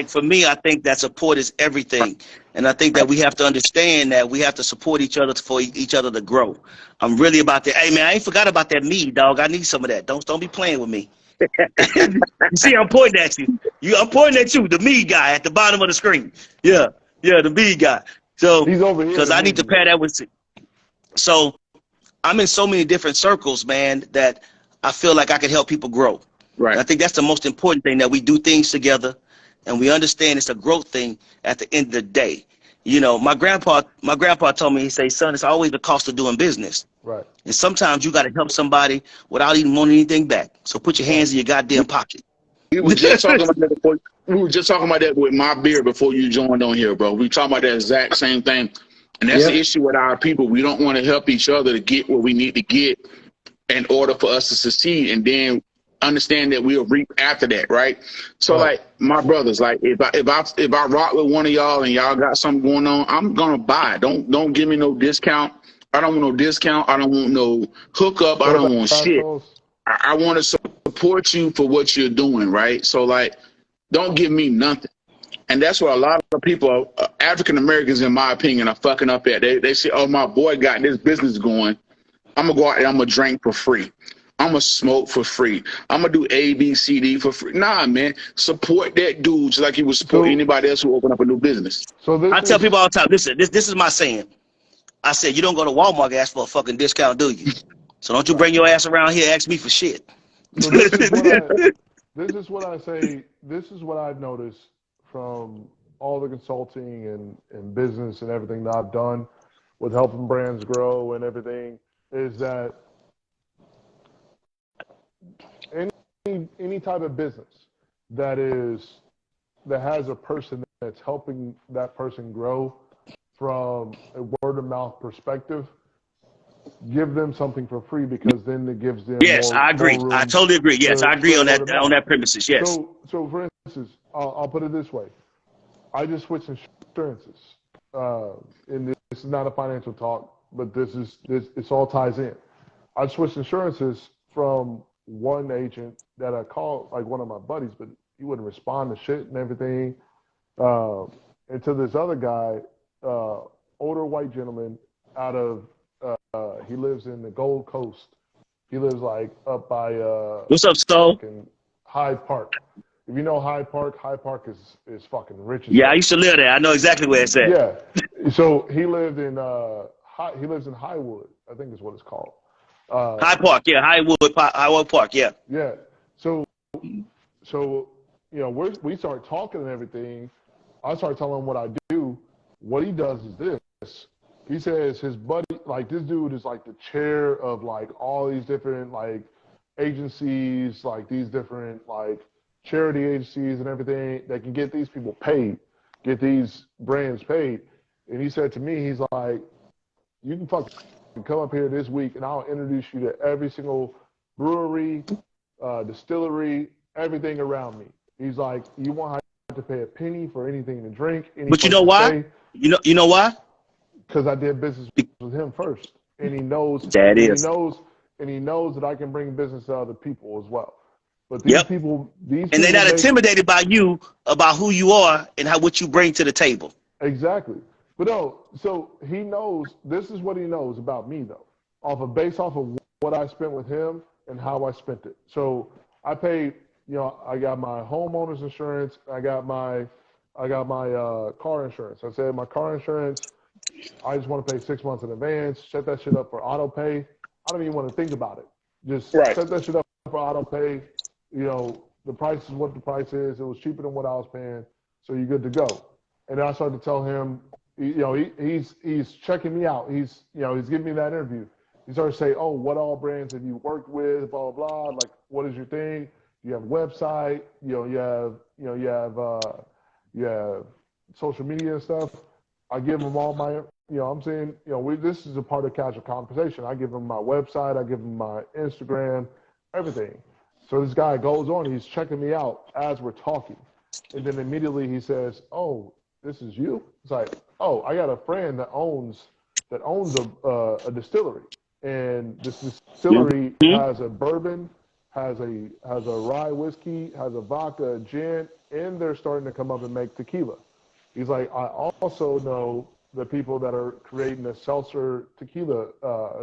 for me, I think that support is everything, and I think that we have to understand that we have to support each other for each other to grow. I'm really about that. Hey, man, I ain't forgot about that mead, dog. I need some of that. Don't be playing with me. You see, I'm pointing at you. I'm pointing at you, the mead guy at the bottom of the screen. Yeah, the mead guy. So he's over here because I need to pair that with. So I'm in so many different circles, man, that I feel like I can help people grow. Right. And I think that's the most important thing, that we do things together and we understand it's a growth thing at the end of the day. You know, my grandpa told me, he said, son, it's always the cost of doing business. Right. And sometimes you got to help somebody without even wanting anything back. So put your hands in your goddamn pocket. We were just talking about that with my beer before you joined on here, bro. We talking about that exact same thing. And that's the issue with our people. We don't want to help each other to get what we need to get in order for us to succeed. And then understand that we'll reap after that, right? So like my brothers, like if I rock with one of y'all and y'all got something going on, I'm gonna buy it. Don't give me no discount. I don't want no discount. I don't want no hookup. I don't want shit. I want to support you for what you're doing, right? So like, don't give me nothing. And that's what a lot of people, African Americans, in my opinion, are fucking up at. They say, oh, my boy got this business going. I'm gonna go out there. I'm gonna drink for free. I'm going to smoke for free. I'm going to do A, B, C, D for free. Nah, man. Support that dude just like you would support anybody else who open up a new business. So I tell people all the time, listen, this is my saying. I said, you don't go to Walmart and ask for a fucking discount, do you? So don't you bring your ass around here and ask me for shit. So this is what I say. This is what I've noticed from all the consulting and business and everything that I've done with helping brands grow and everything, is that any type of business that has a person that's helping that person grow from a word of mouth perspective, give them something for free, because then it gives them I agree. I totally agree. Yes, I agree on that premises. Yes. So for instance, I'll put it this way. I just switched insurances. And this is not a financial talk, but this all ties in. I switched insurances from one agent that I called, like one of my buddies, but he wouldn't respond to shit and everything. And to this other guy, older white gentleman out of, he lives in the Gold Coast. He lives like up by what's up, Soul? Hyde Park. if you know Hyde Park is fucking rich as Yeah, hell. I used to live there. I know exactly where it's at. Yeah. So he lived in he lives in Highwood, I think is what it's called. High Park, yeah, Highwood Park, yeah. Yeah. So you know, we start talking and everything. I start telling him what I do. What he does is this. He says his buddy, like this dude is like the chair of like all these different like agencies, like these different like charity agencies and everything that can get these people paid, get these brands paid. And he said to me, he's like, you can fucking come up here this week and I'll introduce you to every single brewery, distillery, everything around me. He's like, you won't have to pay a penny for anything to drink. But you know why? You know why? Because I did business with him first, and he knows he knows that I can bring business to other people as well. But these people, and they're not intimidated by you about who you are and what you bring to the table. Exactly. But no, so he knows, this is what he knows about me though, based off of what I spent with him and how I spent it. So I paid, you know, I got my homeowner's insurance, I got my car insurance. I said my car insurance, I just want to pay 6 months in advance, set that shit up for auto pay. I don't even want to think about it. Just set that shit up for auto pay. You know, the price is what the price is. It was cheaper than what I was paying, so you're good to go. And then I started to tell him, you know, he's checking me out. He's giving me that interview. He started to say, oh, what all brands have you worked with? Blah blah blah. Like, what is your thing? You have a website. You have social media and stuff. I give him all my, I'm saying, this is a part of casual conversation. I give him my website. I give him my Instagram, everything. So this guy goes on. He's checking me out as we're talking, and then immediately he says, oh, this is you? It's like, oh, I got a friend that owns a distillery, and this distillery has a bourbon, has a rye whiskey, has a vodka, a gin, and they're starting to come up and make tequila. He's like, I also know the people that are creating a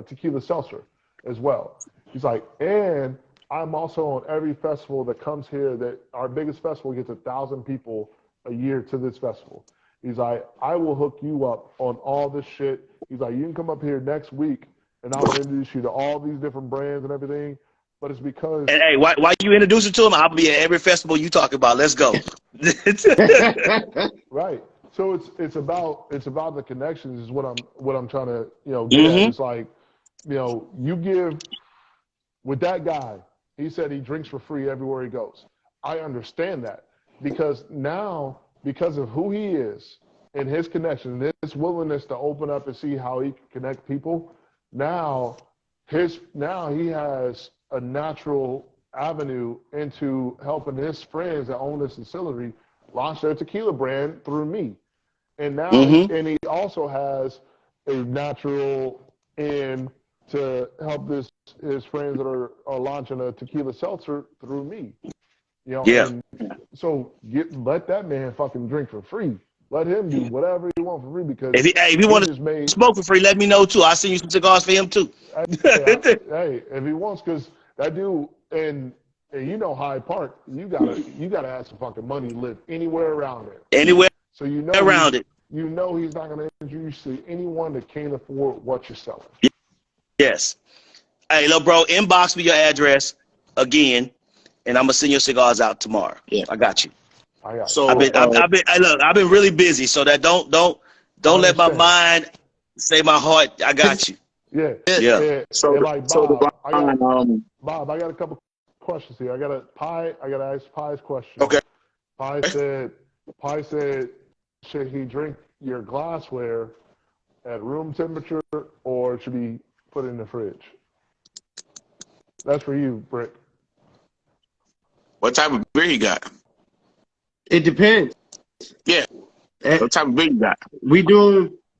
tequila seltzer as well. He's like, and I'm also on every festival that comes here. That our biggest festival gets 1,000 people a year to this festival. He's like, I will hook you up on all this shit. He's like, you can come up here next week and I'll introduce you to all these different brands and everything. But it's because. And hey, why you introduce it to him? I'll be at every festival you talk about. Let's go. Right. So it's about the connections is what I'm trying to get at. It's like, you give with that guy. He said he drinks for free everywhere he goes. I understand that because of who he is and his connection, and his willingness to open up and see how he can connect people. Now he has a natural avenue into helping his friends that own this distillery launch their tequila brand through me. And now, and he also has a natural in to help his friends that are launching a tequila seltzer through me. And so let that man fucking drink for free. Let him do whatever he wants for free because if he want to smoke for free, let me know too. I'll send you some cigars for him too. Hey, if he wants, because that dude and Hyde Park, you gotta have some fucking money to live anywhere around there. Anywhere. So around it. He's not gonna introduce you to anyone that can't afford what you're selling. Yes. Hey, look, bro, inbox me your address again, and I'm gonna send your cigars out tomorrow. Yeah, I got you. I got. So I've been really busy, so that don't let my mind say my heart. I got you. Yeah. So like Bob, I got a couple questions here. I gotta ask Pie's question. Okay. Pie said, should he drink your glassware at room temperature or should he put it in the fridge? That's for you, Brick. What type of beer you got? It depends. Yeah. What type of beer you got?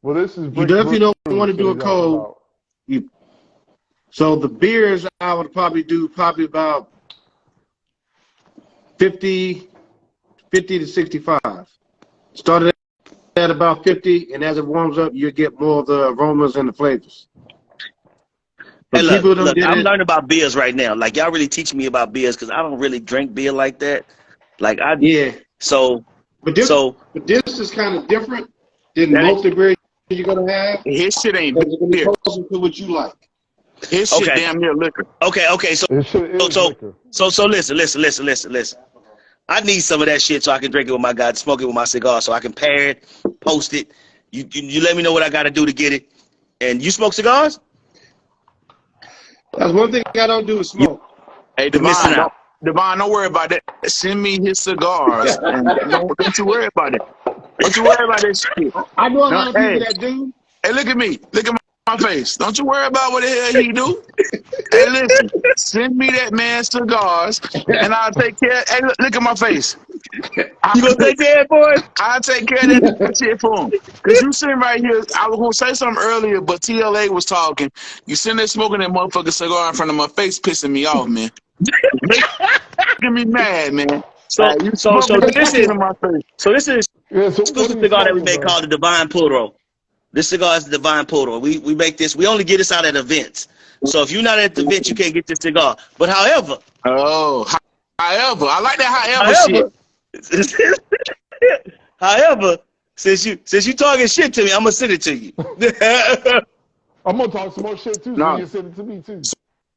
Well, this is you definitely don't want to do a cold. So the beers I would probably do about 50 to 65. Started at about 50, and as it warms up, you get more of the aromas and the flavors. Hey, look, I'm learning about beers right now. Like, y'all really teach me about beers because I don't really drink beer like that. Like Yeah. so But this so is kind of different than That most of the beer you're gonna have. his shit ain't Because it's gonna be beer. closer to what you like. His shit okay. damn near liquor. Okay, so This shit is liquor. listen. I need some of that shit so I can drink it with my guy, smoke it with my cigar, so I can pair it, post it. You let me know what I got to do to get it. And you smoke cigars? That's one thing I don't do is smoke. Hey, You're missing Divine, out. don't worry about that. Send me his cigars. And don't you worry about it. Don't you worry about that shit. I know a No, lot of people that do. Hey, look at me. Look at my face. Don't you worry about what the hell he do. Hey, listen. Send me that man's cigars, and I'll take care. Hey, look at my face. You gonna take that, boy? I'll take care of that shit for him. Because you sitting right here. I was going to say something earlier, but TLA was talking. You sitting there smoking that motherfucking cigar in front of my face, pissing me off, man. Making me mad, man. So this is in my face. this is Yeah, so exclusive cigar that we make called the Divine Puro. This cigar is the Divine Puro. We make this. We only get this out at events. So if you're not at the event, you can't get this cigar. But however, I like that shit. However, since you talking shit to me, I'm gonna send it to you. I'm gonna talk some more shit too, so you can send it to me too.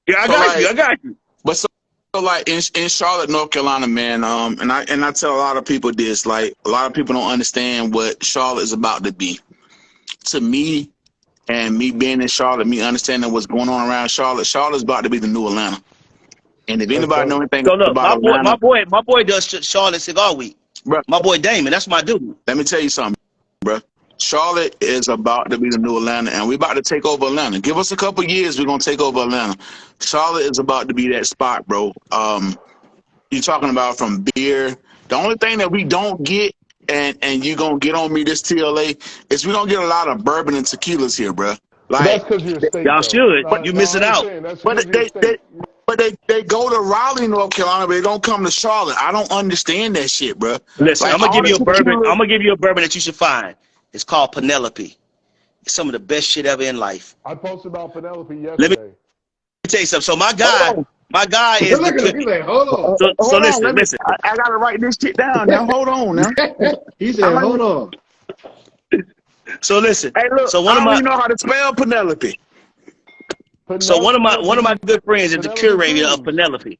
Yeah, I got you. But so like in Charlotte, North Carolina, man, and I tell a lot of people this, like a lot of people don't understand what Charlotte is about to be. To me, and me being in Charlotte, me understanding what's going on around Charlotte's about to be the new Atlanta. And if anybody know anything about Atlanta, my boy does Charlotte Cigar Week. Bro, my boy Damon, that's my dude. Let me tell you something, bro. Charlotte is about to be the new Atlanta, and we're about to take over Atlanta. Give us a couple years, we're gonna take over Atlanta. Charlotte is about to be that spot, bro. You're talking about from beer. The only thing that we don't get, and you're gonna get on me this TLA, is we don't get a lot of bourbon and tequilas here, bro. Like that's because you're a state. Y'all should. You missing out. But they go to Raleigh, North Carolina, but they don't come to Charlotte. I don't understand that shit, bro. Listen, like, I'm gonna give you a bourbon. I'm gonna give you a bourbon that you should find. It's called Penelope. It's some of the best shit ever in life. I posted about Penelope yesterday. Let me tell you something. So my guy is Look at him. He's like, hold on. So listen. I gotta write this shit down now. Hold on now. He said, hold on. So listen. Hey, look, so one I of don't my even know how to spell Penelope. So one of my good friends is the curator of Penelope.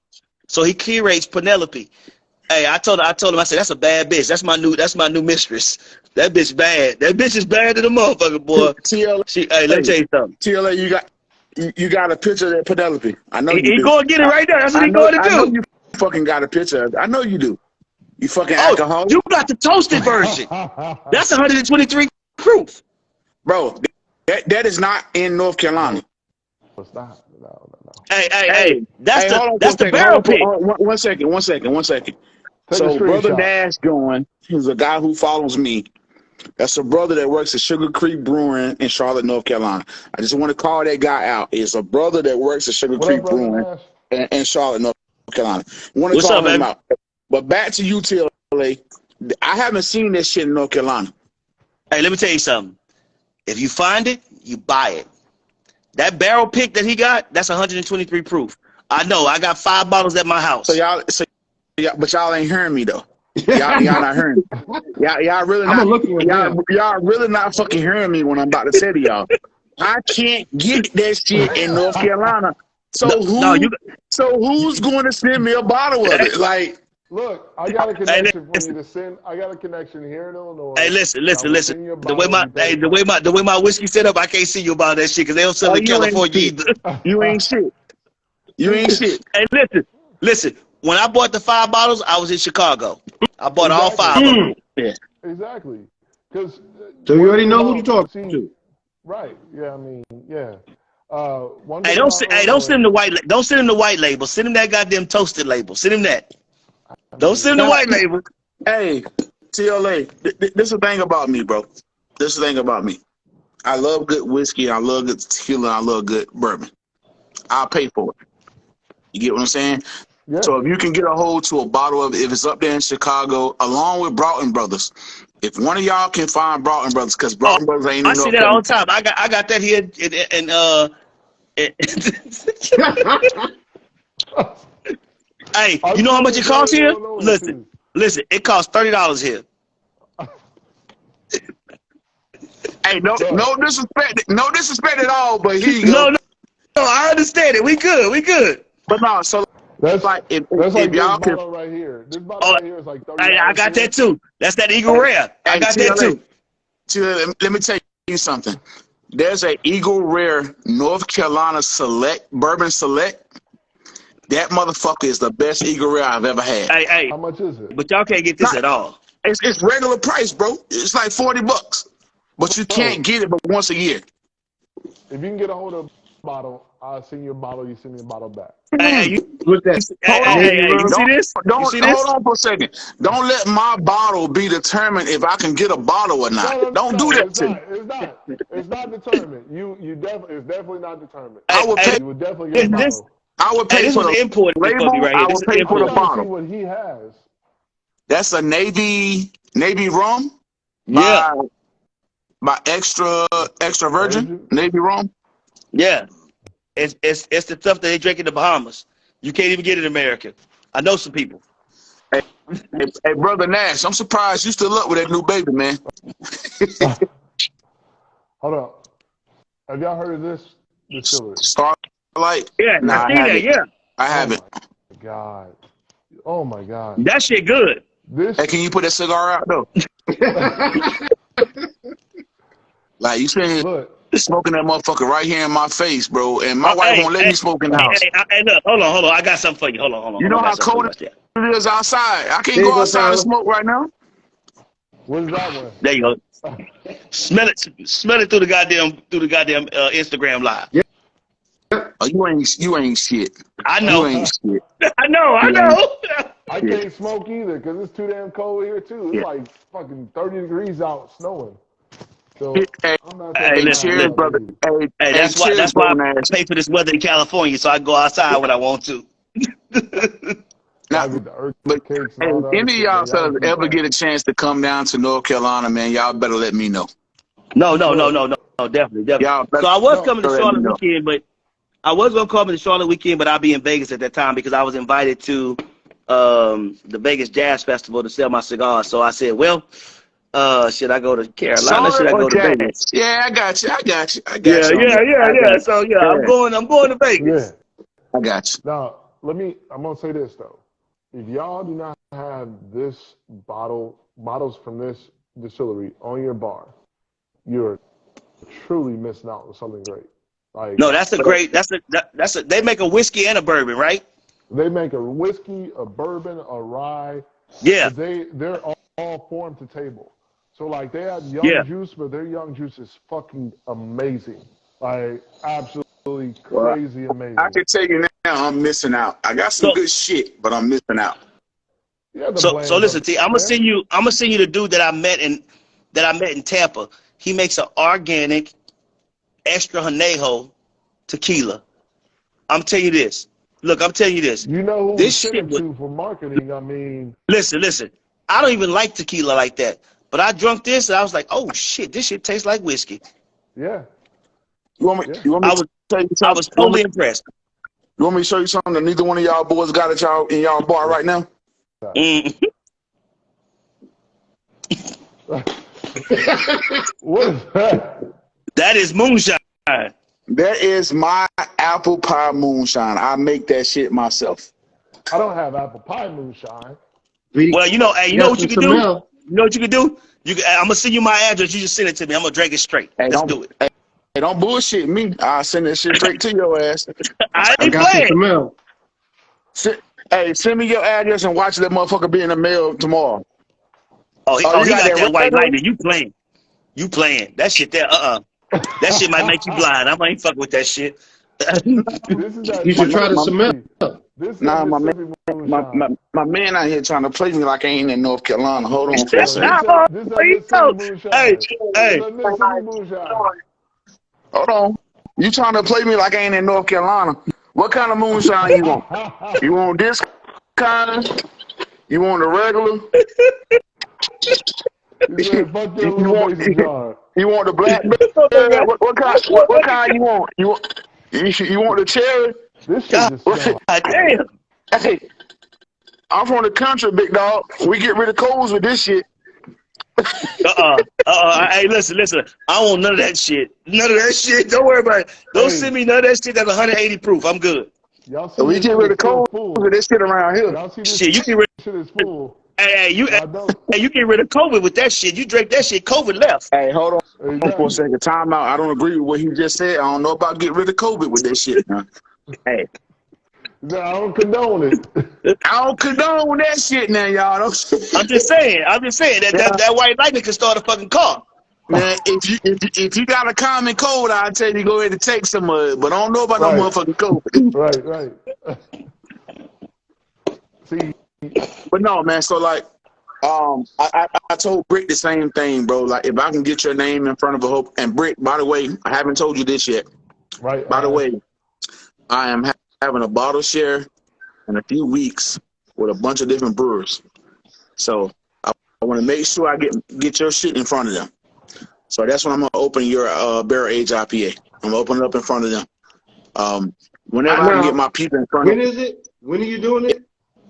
So he curates Penelope. Hey, I told him, I said, that's a bad bitch. That's my new mistress. That bitch bad. That bitch is bad to the motherfucker, boy. Hey, let me tell you something. TLA, you got a picture of that Penelope. I know you do. He gonna get it right there. That's what he going to do. I know you fucking got a picture of it. I know you do. You fucking alcoholic. You got the toasted version. That's 123 proof. Bro, that is not in North Carolina. It's not. No. Hey, that's the barrel pick. One second. So Brother Nash he's a guy who follows me. That's a brother that works at Sugar Creek Brewing in Charlotte, North Carolina. I just want to call that guy out. It's a brother that works at Sugar Creek Brewing in Charlotte, North Carolina. Want to call him out. But back to you, TLA. I haven't seen this shit in North Carolina. Hey, let me tell you something. If you find it, you buy it. That barrel pick that he got, that's 123 proof. I know. I got 5 bottles at my house. But y'all ain't hearing me though. Y'all not hearing me. Y'all really not fucking hearing me when I'm about to say to y'all. I can't get that shit in North Carolina. So who's going to send me a bottle of it? Like, look, I got a connection for you to send. I got a connection here in Illinois. Hey, listen. The way my whiskey set up, I can't see you about that shit because they don't sell in California either. You ain't shit. Hey, listen. When I bought the 5 bottles, I was in Chicago. I bought all 5 of them. Yeah. Exactly. So you already know who to talk to. Right. Yeah. I mean, yeah. Don't send him the white. Don't send him the white label. Send him that goddamn toasted label. Send him that. Don't send him the white label. Hey, TLA. This is the thing about me, bro. This is the thing about me. I love good whiskey. I love good tequila. I love good bourbon. I'll pay for it. You get what I'm saying? Yeah. So if you can get a hold to a bottle of it, if it's up there in Chicago, along with Broughton Brothers, if one of y'all can find Broughton Brothers, because Broughton Brothers ain't in I see that all the time. I got that here Hey, you know how much it costs here? Listen, it costs $30 here. Hey, no disrespect at all, but here you No, go. no, no, I understand it. We good. But no, so That's like if like this y'all could, bottle right here. This bottle Oh, right here is like $30. I got that too. That's that Eagle Rare. I hey, got that TLA, too. let me tell you something. There's a Eagle Rare North Carolina Select Bourbon Select. That motherfucker is the best Eagle Rare I've ever had. Hey, How much is it? but y'all can't get this at all. It's regular price, bro. It's like $40, but you can't get it but once a year. If you can get a hold of a bottle, I'll send you a bottle. You send me a bottle back. Hey, With that. you see this? You see this? Hold on for a second. Don't let my bottle be determined if I can get a bottle or not. No, Don't do that to me. It's not determined. It's definitely not determined. I would pay. You would definitely get a This, bottle. I would pay this for was the imported for label. me right I here. This would is pay for the imported. I'm trying to see bottle. what he has. That's a Navy rum Yeah, by extra virgin Navy rum. yeah. It's the stuff that they drink in the Bahamas. You can't even get it in America. I know some people. Hey, brother Nash, I'm surprised you still up with that new baby, man. Hold on. Have y'all heard of this distillery? Starlight. Yeah, Nah, I see that. Yeah, I haven't. God. Oh my God. that shit good. This. Hey, can you put that cigar out though? Like you saying, Look. smoking that motherfucker right here in my face, bro. And my wife won't let me smoke in the house. Hey, look, hold on. I got something for you. Hold on. You know how cold it is outside. I can't go outside and smoke right now. What is that one? There you go. Smell it through the goddamn Instagram live. Yeah. Oh, you ain't shit. I know. You ain't shit. I know. I can't smoke either because it's too damn cold here too. It's like fucking 30 degrees out, snowing. So I'm not cheers, brother. Hey, that's why I pay for this weather in California, so I go outside when I want to. Now, but if any of y'all fellas ever get a chance to come down to North Carolina, man, y'all better let me know. No, definitely. So I was coming to Charlotte weekend, but I was gonna come to the Charlotte weekend, but I'll be in Vegas at that time because I was invited to the Vegas Jazz Festival to sell my cigars. So I said, well, should I go to Carolina? Should I go to Vegas? Yeah, I got you. Yeah. So I'm going to Vegas. Yeah. I got you. Now, I'm gonna say this though. If y'all do not have this bottles from this distillery on your bar, you're truly missing out on something great. Like, no, they make a whiskey and a bourbon, right? They make a whiskey, a bourbon, a rye. Yeah. They're all farm to table. So like they have young juice, but their young juice is fucking amazing. Like absolutely crazy amazing. I can tell you now, I'm missing out. I got some good shit, but I'm missing out. Yeah, so listen, T, I'm gonna send you the dude that I met in Tampa. He makes an organic extra Hanejo tequila. I'm telling you this. Look, I'm telling you this. You know who this shit to for marketing? I mean, listen. I don't even like tequila like that, but I drunk this and I was like, oh shit, this shit tastes like whiskey. Yeah. You want me to tell you something? I was totally impressed. You want me to show you something that neither one of y'all boys got at in y'all bar right now? What is that? That is moonshine. That is my apple pie moonshine. I make that shit myself. I don't have apple pie moonshine. Well, you know what you can do? You know what you can do? I'm gonna send you my address. You just send it to me. I'm gonna drink it straight. Let's do it. Hey, don't bullshit me. I'll send that shit straight to your ass. I ain't playing. Hey, send me your address and watch that motherfucker be in the mail tomorrow. Oh, he got that white lightning. You playing. That shit there, that shit might make you blind. I ain't fucking with that shit. You should try to smell. Nah, my man out here trying to play me like I ain't in North Carolina. Hold on for a second. Hey. Hold on. You trying to play me like I ain't in North Carolina. What kind of moonshine you want? You want this kind? You want the regular? You want the blackberry? What kind you want? You want the cherry? This shit is damn. Hey, I'm from the country, big dog. We get rid of colds with this shit. Hey, listen. I don't want none of that shit. None of that shit. Don't worry about it. Don't send me none of that shit that's 180 proof. I'm good. Y'all see We this get shit rid is of still colds full. with this shit around here. Y'all see this Shit, you get rid. shit is full. Hey, you Y'all get rid of COVID with that shit. You drank that shit. COVID left. Hey, hold on Exactly. for a second. Time out. I don't agree with what he just said. I don't know about getting rid of COVID with this shit. Huh? Hey, I don't condone it. I don't condone that shit now, y'all. I'm just saying that white lightning can start a fucking car. Man, if you got a common cold, I'll tell you go ahead and take some of it. But I don't know about no Right. motherfucking COVID. Right. See, But no, man. So like, I told Britt the same thing, bro. Like, if I can get your name in front of a hope, and Britt, by the way, I haven't told you this yet. right. By the way, I am having a bottle share in a few weeks with a bunch of different brewers. So I want to make sure I get your shit in front of them. So that's when I'm gonna open your barrel age IPA. I'm gonna open it up in front of them. Whenever I can get my people in front of them. When is it? When are you doing it?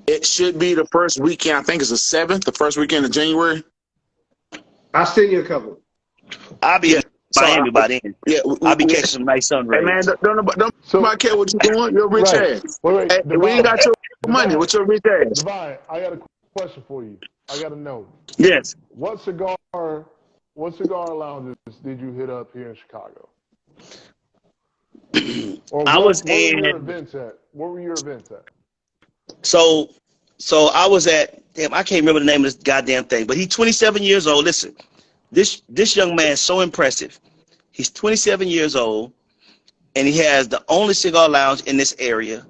It should be the first weekend. I think it's the 7th, the first weekend of January. I'll send you a couple. I'll be in Miami by then. Yeah, I'll be catching some nice sun rays. Hey man, don't nobody care what you're doing. You're a rich ass. Wait, Hey, we ain't got your money. What's your rich ass? Divine, I got a question for you. I got to know. Yes. What cigar lounges did you hit up here in Chicago? Or I was where in. were your events at? Where were your events at? So I was at. Damn, I can't remember the name of this goddamn thing. But he's 27 years old. Listen, this young man is so impressive. He's 27 years old, and he has the only cigar lounge in this area.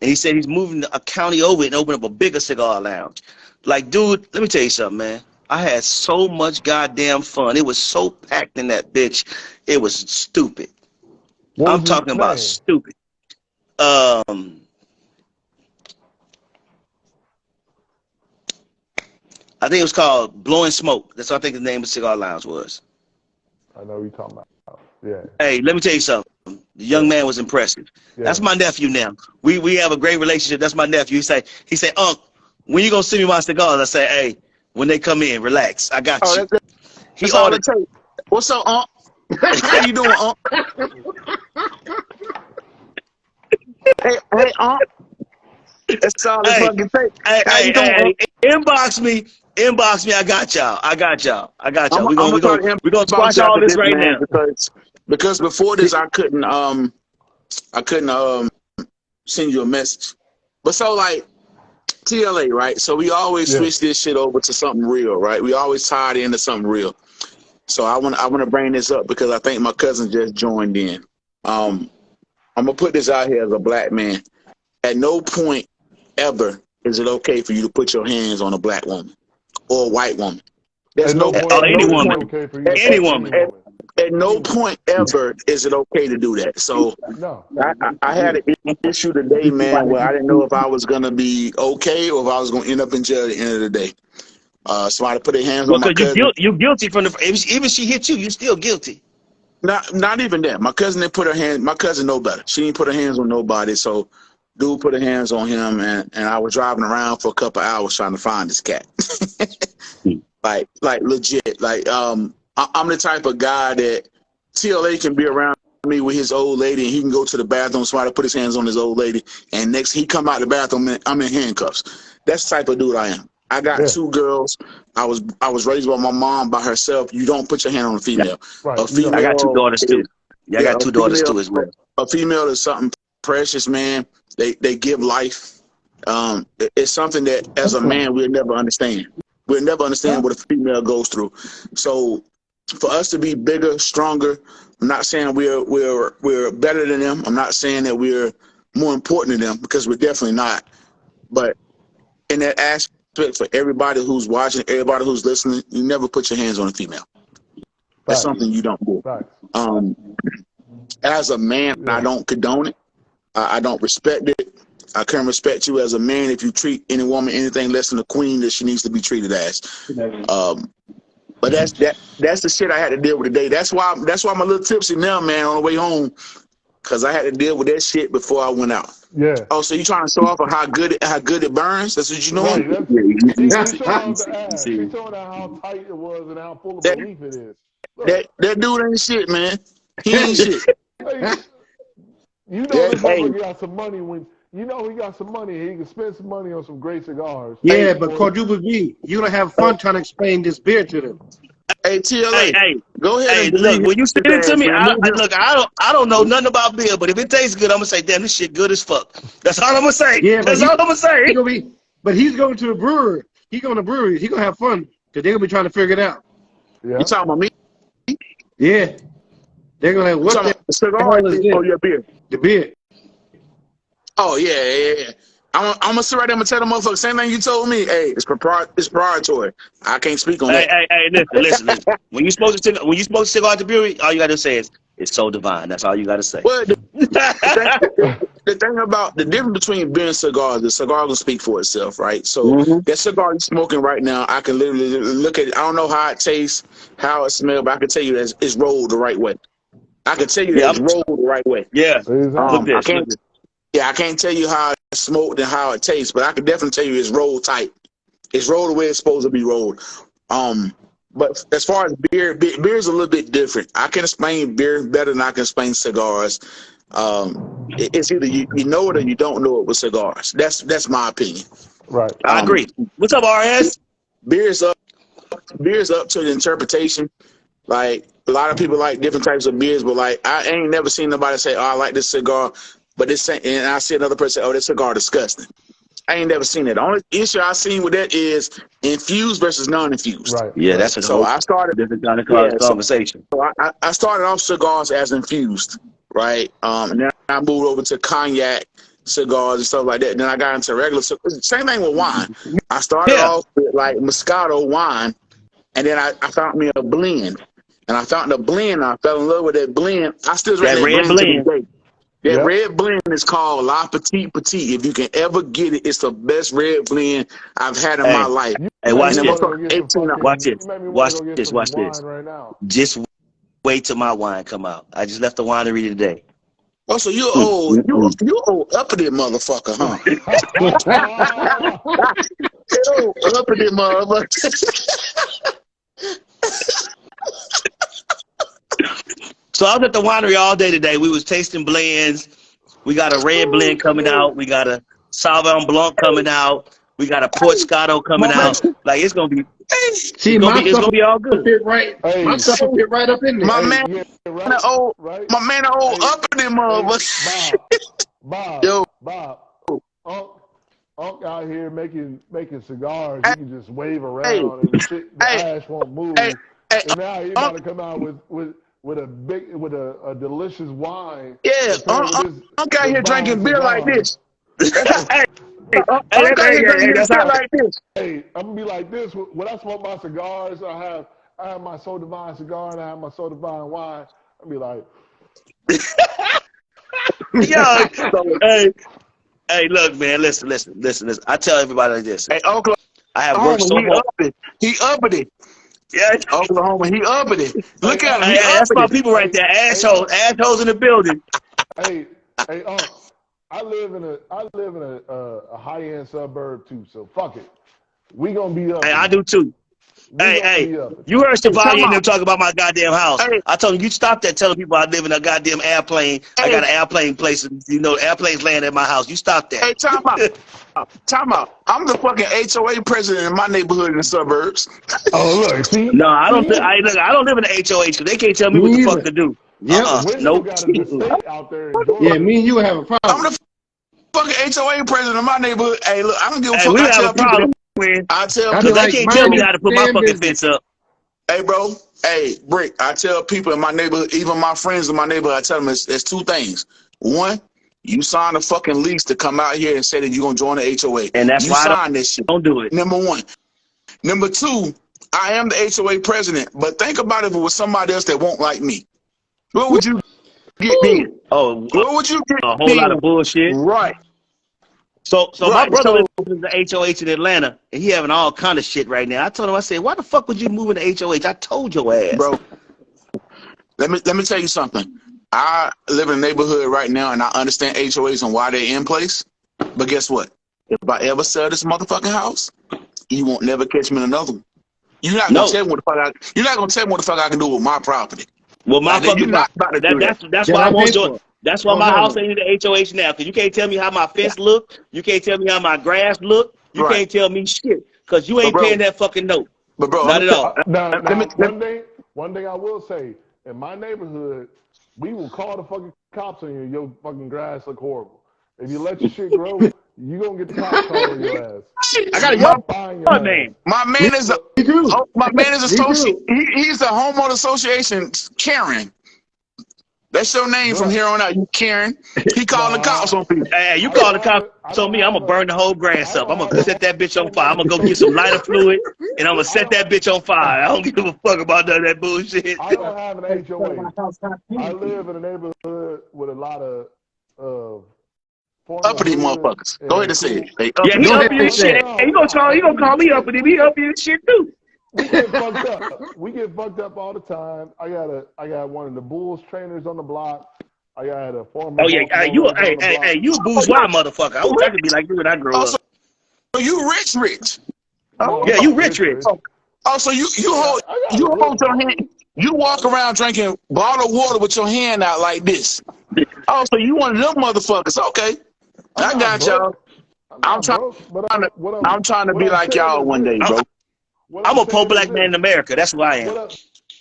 And he said he's moving a county over and open up a bigger cigar lounge. Like, dude, let me tell you something, man. I had so much goddamn fun. It was so packed in that bitch. It was stupid. I'm talking about stupid. I think it was called Blowing Smoke. That's what I think the name of the cigar lounge was. I know what you're talking about. Yeah. Hey, let me tell you something. The young man was impressive. Yeah. That's my nephew now. We have a great relationship. That's my nephew. He say, Unc, when you gonna send me my cigars? I say, hey, when they come in, relax. I got you. That's all it takes. What's up, Unc? How you doing, Unc? hey, Unc. That's all it fucking takes. Hey, inbox me. I got y'all. We're gonna squash all this right now. Because before this I couldn't send you a message. But so like TLA, right? So we always switch this shit over to something real, right? We always tie it into something real. So I want to bring this up because I think my cousin just joined in. I'm gonna put this out here as a black man. At no point ever is it okay for you to put your hands on a black woman or a white woman. There's no point. Any woman. Any woman. At no point ever is it okay to do that. So I had an issue today, man, where I didn't know if I was gonna be okay or if I was gonna end up in jail at the end of the day. Somebody put their hands on my cousin. You guilty from the even she hit you, you still guilty. Not even that. My cousin didn't put her hand. My cousin know better. She didn't put her hands on nobody. So dude put her hands on him, and I was driving around for a couple hours trying to find this cat. like legit. Like I'm the type of guy that TLA can be around me with his old lady, and he can go to the bathroom. Somebody put his hands on his old lady, and next he come out the bathroom, and I'm in handcuffs. That's the type of dude I am. I got two girls. I was raised by my mom by herself. You don't put your hand on a female. Right. A female. I got two daughters too. I got two daughters too as well. A female is something precious, man. They give life. It's something that as a man we'll never understand. We'll never understand what a female goes through. So for us to be bigger, stronger, I'm not saying we're better than them. I'm not saying that we're more important than them, because we're definitely not. But in that aspect, for everybody who's watching, everybody who's listening, you never put your hands on a female. That's something you don't do. As a man, I don't condone it. I don't respect it. I can respect you as a man if you treat any woman anything less than a queen that she needs to be treated as. But that's the shit I had to deal with today. That's why I'm a little tipsy now, man. On the way home, because I had to deal with that shit before I went out. Yeah. Oh, so you trying to show off of how good it burns? That's what you doing? Right. He's showing off the ass. He's showing out how tight it was and how full of That, belief it is. Look, that dude ain't shit, man. He ain't hey, shit. hey, you know That, this hey, motherfucker got some money when you know he got some money. He can spend some money on some great cigars. Yeah, but quadruple B, you're gonna have fun trying to explain this beer to them. hey, TLA, Hey, go ahead hey, and look, delete when you send his it to ass, me, man. I don't know nothing about beer, but if it tastes good, I'm gonna say, damn, this shit good as fuck. That's all I'm gonna say. Yeah, but That's all I'm gonna say. he's going to the brewery. He's going to brewery. He's gonna have fun because they're gonna be trying to figure it out. Yeah. You talking about me? Yeah, they're gonna have You what talking about the the cigar hell is or this? your beer? The beer. Oh yeah. I'm gonna sit right there and tell the motherfucker same thing you told me. Hey, it's proprietary. I can't speak on that. Hey, listen. When you smoke a cigar at the brewery, all you gotta say is, it's so divine. That's all you gotta say. Well, the thing about the difference between beer and cigars, the cigar will speak for itself, right? So that cigar you're smoking right now, I can literally look at it. I don't know how it tastes, how it smells, but I can tell you that it's rolled the right way. I can tell you that it's rolled the right way. Yeah. Exactly. I can't. Yeah, I can't tell you how it's smoked and how it tastes, but I can definitely tell you it's rolled tight. It's rolled the way it's supposed to be rolled. But as far as beer is a little bit different. I can explain beer better than I can explain cigars. It's either you know it or you don't know it with cigars. That's my opinion. Right. I agree. What's up, RS? Beer's up to the interpretation. Like a lot of people like different types of beers, but like I ain't never seen nobody say, "Oh, I like this cigar," but this and I see another person say, "Oh, this cigar disgusting." I ain't never seen it. The only issue I seen with that is infused versus non-infused. Right. Yeah, right. that's a So whole I started. different kind of Yeah, conversation. so I started off cigars as infused, right? And then I moved over to cognac cigars and stuff like that. And then I got into regular. Same thing with wine. I started off with like Moscato wine, and then I found me a blend. And I found the blend. I fell in love with that blend. I still drink that red blend to this blend. day. That red blend is called La Petite Petite. If you can ever get it, it's the best red blend I've had in my life. Hey, watch You this. wanna go get some fucking- Watch this. You made me want Watch to go get this. some Watch wine this. right now. Just wait till my wine come out. I just left the winery today. Oh, so you old uppity motherfucker, huh? You uppity motherfucker. So I was at the winery all day today. We was tasting blends. We got a red blend coming out. We got a Sauvignon Blanc coming out. We got a Portscato coming out. Like it's gonna be it's gonna be all good. Fit right. Hey. My stuff will fit right up in there. My man, right. my man, uppity motherfucker. Bob. Unc out here making cigars. You can just wave around and the ash won't move. And now he about to come out with a delicious wine. Yeah, Unc out here drinking beer like this. Hey, I'm gonna be like this when I smoke my cigars. I have my So Divine cigar and I have my So Divine wine. I'll be like, hey, look, man, listen. I tell everybody like this. Hey, Oklahoma, I have worked so hard. He uppity. Yeah, Oklahoma, he uppity. Look at him. Hey, that's my people right there. Assholes in the building. Hey, I live in a high end suburb too, so fuck it. We gonna be up. Hey, I do too. Hey, you heard Chevalier and them talk about my goddamn house. Hey. I told him, you stop that telling people I live in a goddamn airplane. I got an airplane place, airplanes land at my house. You stop that. Hey, time out. I'm the fucking HOA president in my neighborhood in the suburbs. Oh, look, see? No, I don't live in the HOH because they can't tell me what the fuck to do. Nope. Got a estate out there in Georgia. Yeah, me and you have a problem. I'm the fucking HOA president in my neighborhood. Hey, look, I don't give a fuck. We have a problem. I tell people they can't tell me how to put my fucking fence up. Hey, bro. Hey, Brick. I tell people in my neighborhood, even my friends in my neighborhood, I tell them it's two things. One, you sign a fucking lease to come out here and say that you're gonna join the HOA. And that's you why sign this shit. Don't do it. Number one. Number two, I am the HOA president, but think about if it was somebody else that won't like me. What would you get then? Oh, what would you get? A whole lot of bullshit. Right. So my brother lives in the HOH in Atlanta, and he having all kind of shit right now. I told him, I said, why the fuck would you move in the HOH? I told your ass. Bro, let me tell you something. I live in a neighborhood right now, and I understand HOAs and why they're in place. But guess what? If I ever sell this motherfucking house, you won't never catch me in another one. You're not gonna No. tell me what the fuck you're not gonna tell me what the fuck I can do with my property. Well, my Like, you're fucking not about to do that. that's That why I I won't paid do for. it. That's why Oh, my hell house no. ain't in the HOH now. Cause you can't tell me how my fence look. You can't tell me how my grass look. You Right. can't tell me shit. Cause you But ain't paying bro, that fucking note. let Not me at all. Now, let me one thing I will say, in my neighborhood, we will call the fucking cops on you. Your fucking grass look horrible. If you let your shit grow, you gonna get the cops calling your ass. I got a my, yard Buying your ass. man. my man is a Me too. my man is Me associate. too. He's the homeowner association Karen. That's your name from Bruh. here on out. You Karen. He calling the cops Nah, on people. Hey, you I call don't the have cops it. I on don't me, I'm have gonna a. burn the whole grass I up. I'm don't have gonna a set that bitch on fire. I'm homeowner gonna go get some lighter association. fluid and I'm gonna I set that don't. bitch on fire. I don't give a fuck about none of that bullshit. I don't have an HOA. I live in a neighborhood with a lot of former Uppity hood motherfuckers. Go ahead and and say cool. it. They Yeah, uppity. he Go up ahead in and this say shit. it. Hey, No. he gonna call me up, and he up in this shit too. We get fucked up. We get fucked up all the time. I got one of the Bulls trainers on the block. I got a former Oh yeah, Baltimore Rays on the block. you a bourgeois motherfucker. I wish I could be like you when I grow Also, up. you rich. No, Yeah, I'm you not rich. Also, you Yeah, hold I got a your little. hand. You walk around drinking bottled water with your hand out like this. Also, you one of them motherfuckers. Okay, I'm I not got y'all. broke. I'm I'm not trying broke. But to. I'm trying to what be I'm like saying y'all is one this. day, bro. What I'm I'm a poor saying is black man this. in America. That's who I am. What up?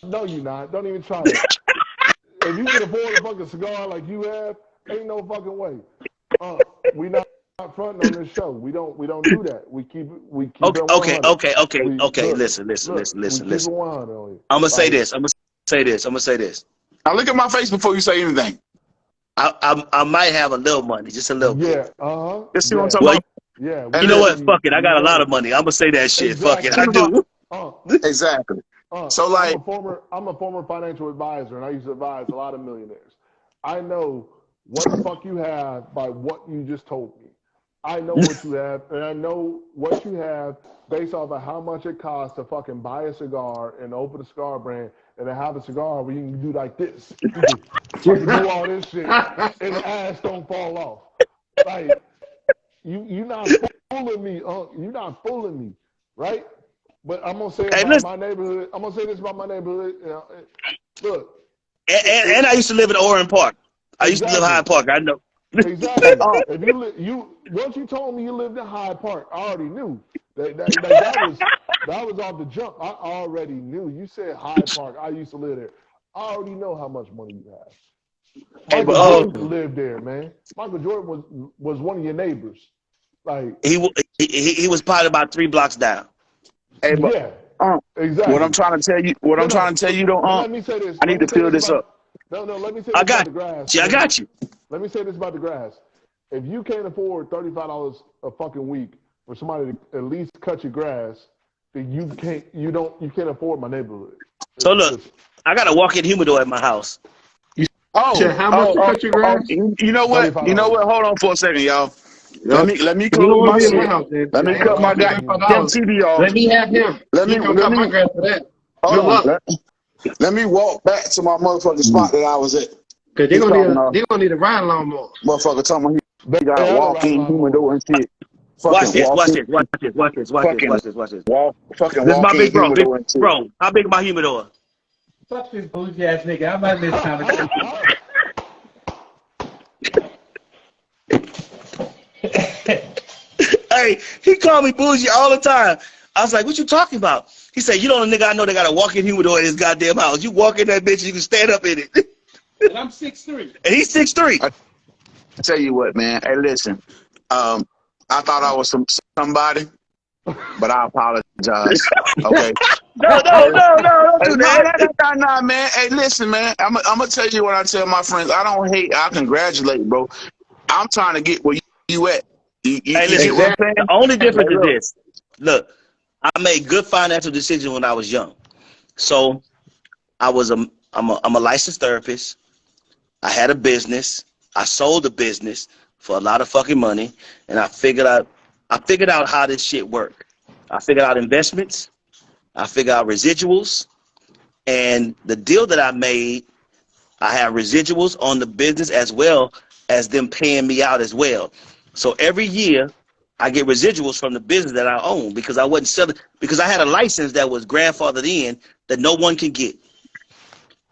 No, you not. Don't even try that. If you can afford a fucking cigar like you have, ain't no fucking way. We not fronting on this show. We don't do that. We keep it 100. We Listen. we keep it 100 on you. I'm gonna say Like, this. I'm gonna say this. Now look at my face before you say anything. I might have a little money, just a little bit. yeah, You see what I'm yeah, talking Well, about? yeah. And you We know know what? you. Fuck it. I We got a lot know of money. I'm gonna say that shit. Fuck it. I exactly. do. exactly. So I'm like, a former financial advisor, and I used to advise a lot of millionaires. I know what the fuck you have by what you just told me. I know what you have, and I know what you have based off of how much it costs to fucking buy a cigar and open a cigar brand and then have a cigar where you can do like this. You can fucking do all this shit and the ass don't fall off. Like, you not fooling me. You not fooling me, right? But I'm gonna say Hey, about listen. my neighborhood. I'm gonna say this about my neighborhood. Look, And I used to live in Orange Park. I used to live in exactly, Hyde Park. I know. exactly. If you once you told me you lived in Hyde Park, I already knew that was off the jump. I already knew. You said Hyde Park. I used to live there. I already know how much money you have. Hey, Michael but Jordan lived there, man. Michael Jordan was one of your neighbors. Like, he was probably about 3 blocks down. hey, but yeah, what I'm exactly. trying to tell you, though, But let me say this. I Let need me to say fill this this about. up. No, let me say I this about got the grass, you. I man. got you. Let me say this about the grass. If you can't afford $35 a fucking week for somebody to at least cut your grass, then you can't afford my neighborhood. So look, I got a walk-in humidor at my house. Said how much to cut your grass? You know what? $35. Hold on for a second, y'all. Yep. Let me You don't close want my to be in my shit. house, then. Let me I ain't cut gonna my pay goddamn $35. TV off. Let me have him. Let He me gonna cut my grass for that. Good hold luck. on. Let me walk back to my motherfucking spot that I was at. Cause He talking they gonna need a ride lawnmower. motherfucker talking about They he got a had a ride walk-in lawnmower. humidor and shit. Watch Fucking this. Watch walk-in, this. Watch this. Watch this. Watch this. fucking Watch this. Watch this. fucking This is my walk-in big bro. Big humidor and shit. bro. How big my humidor? Fuck this bougie ass nigga. I'm not in this conversation. Hey, he called me bougie all the time. I was like, what you talking about? He said, you know the nigga I know that got a walk-in humidor in his goddamn house. You walk in that bitch, you can stand up in it. And I'm 6'3". And he's 6'3". I tell you what, man. Hey, listen. I thought I was somebody, but I apologize. Okay. No, don't Hey, do that. no, man. Hey, listen, man. I'm gonna tell you what I tell my friends. I don't hate. I congratulate, bro. I'm trying to get where you at. You Hey, get listen, what I'm the saying? only difference Hey, is look. this. Look, I made good financial decisions when I was young. So I'm a licensed therapist. I had a business. I sold the business for a lot of fucking money, and I figured out how this shit worked. I figured out investments. I figured out residuals, and the deal that I made, I have residuals on the business as well as them paying me out as well. So every year I get residuals from the business that I own because I wasn't selling, because I had a license that was grandfathered in that no one can get.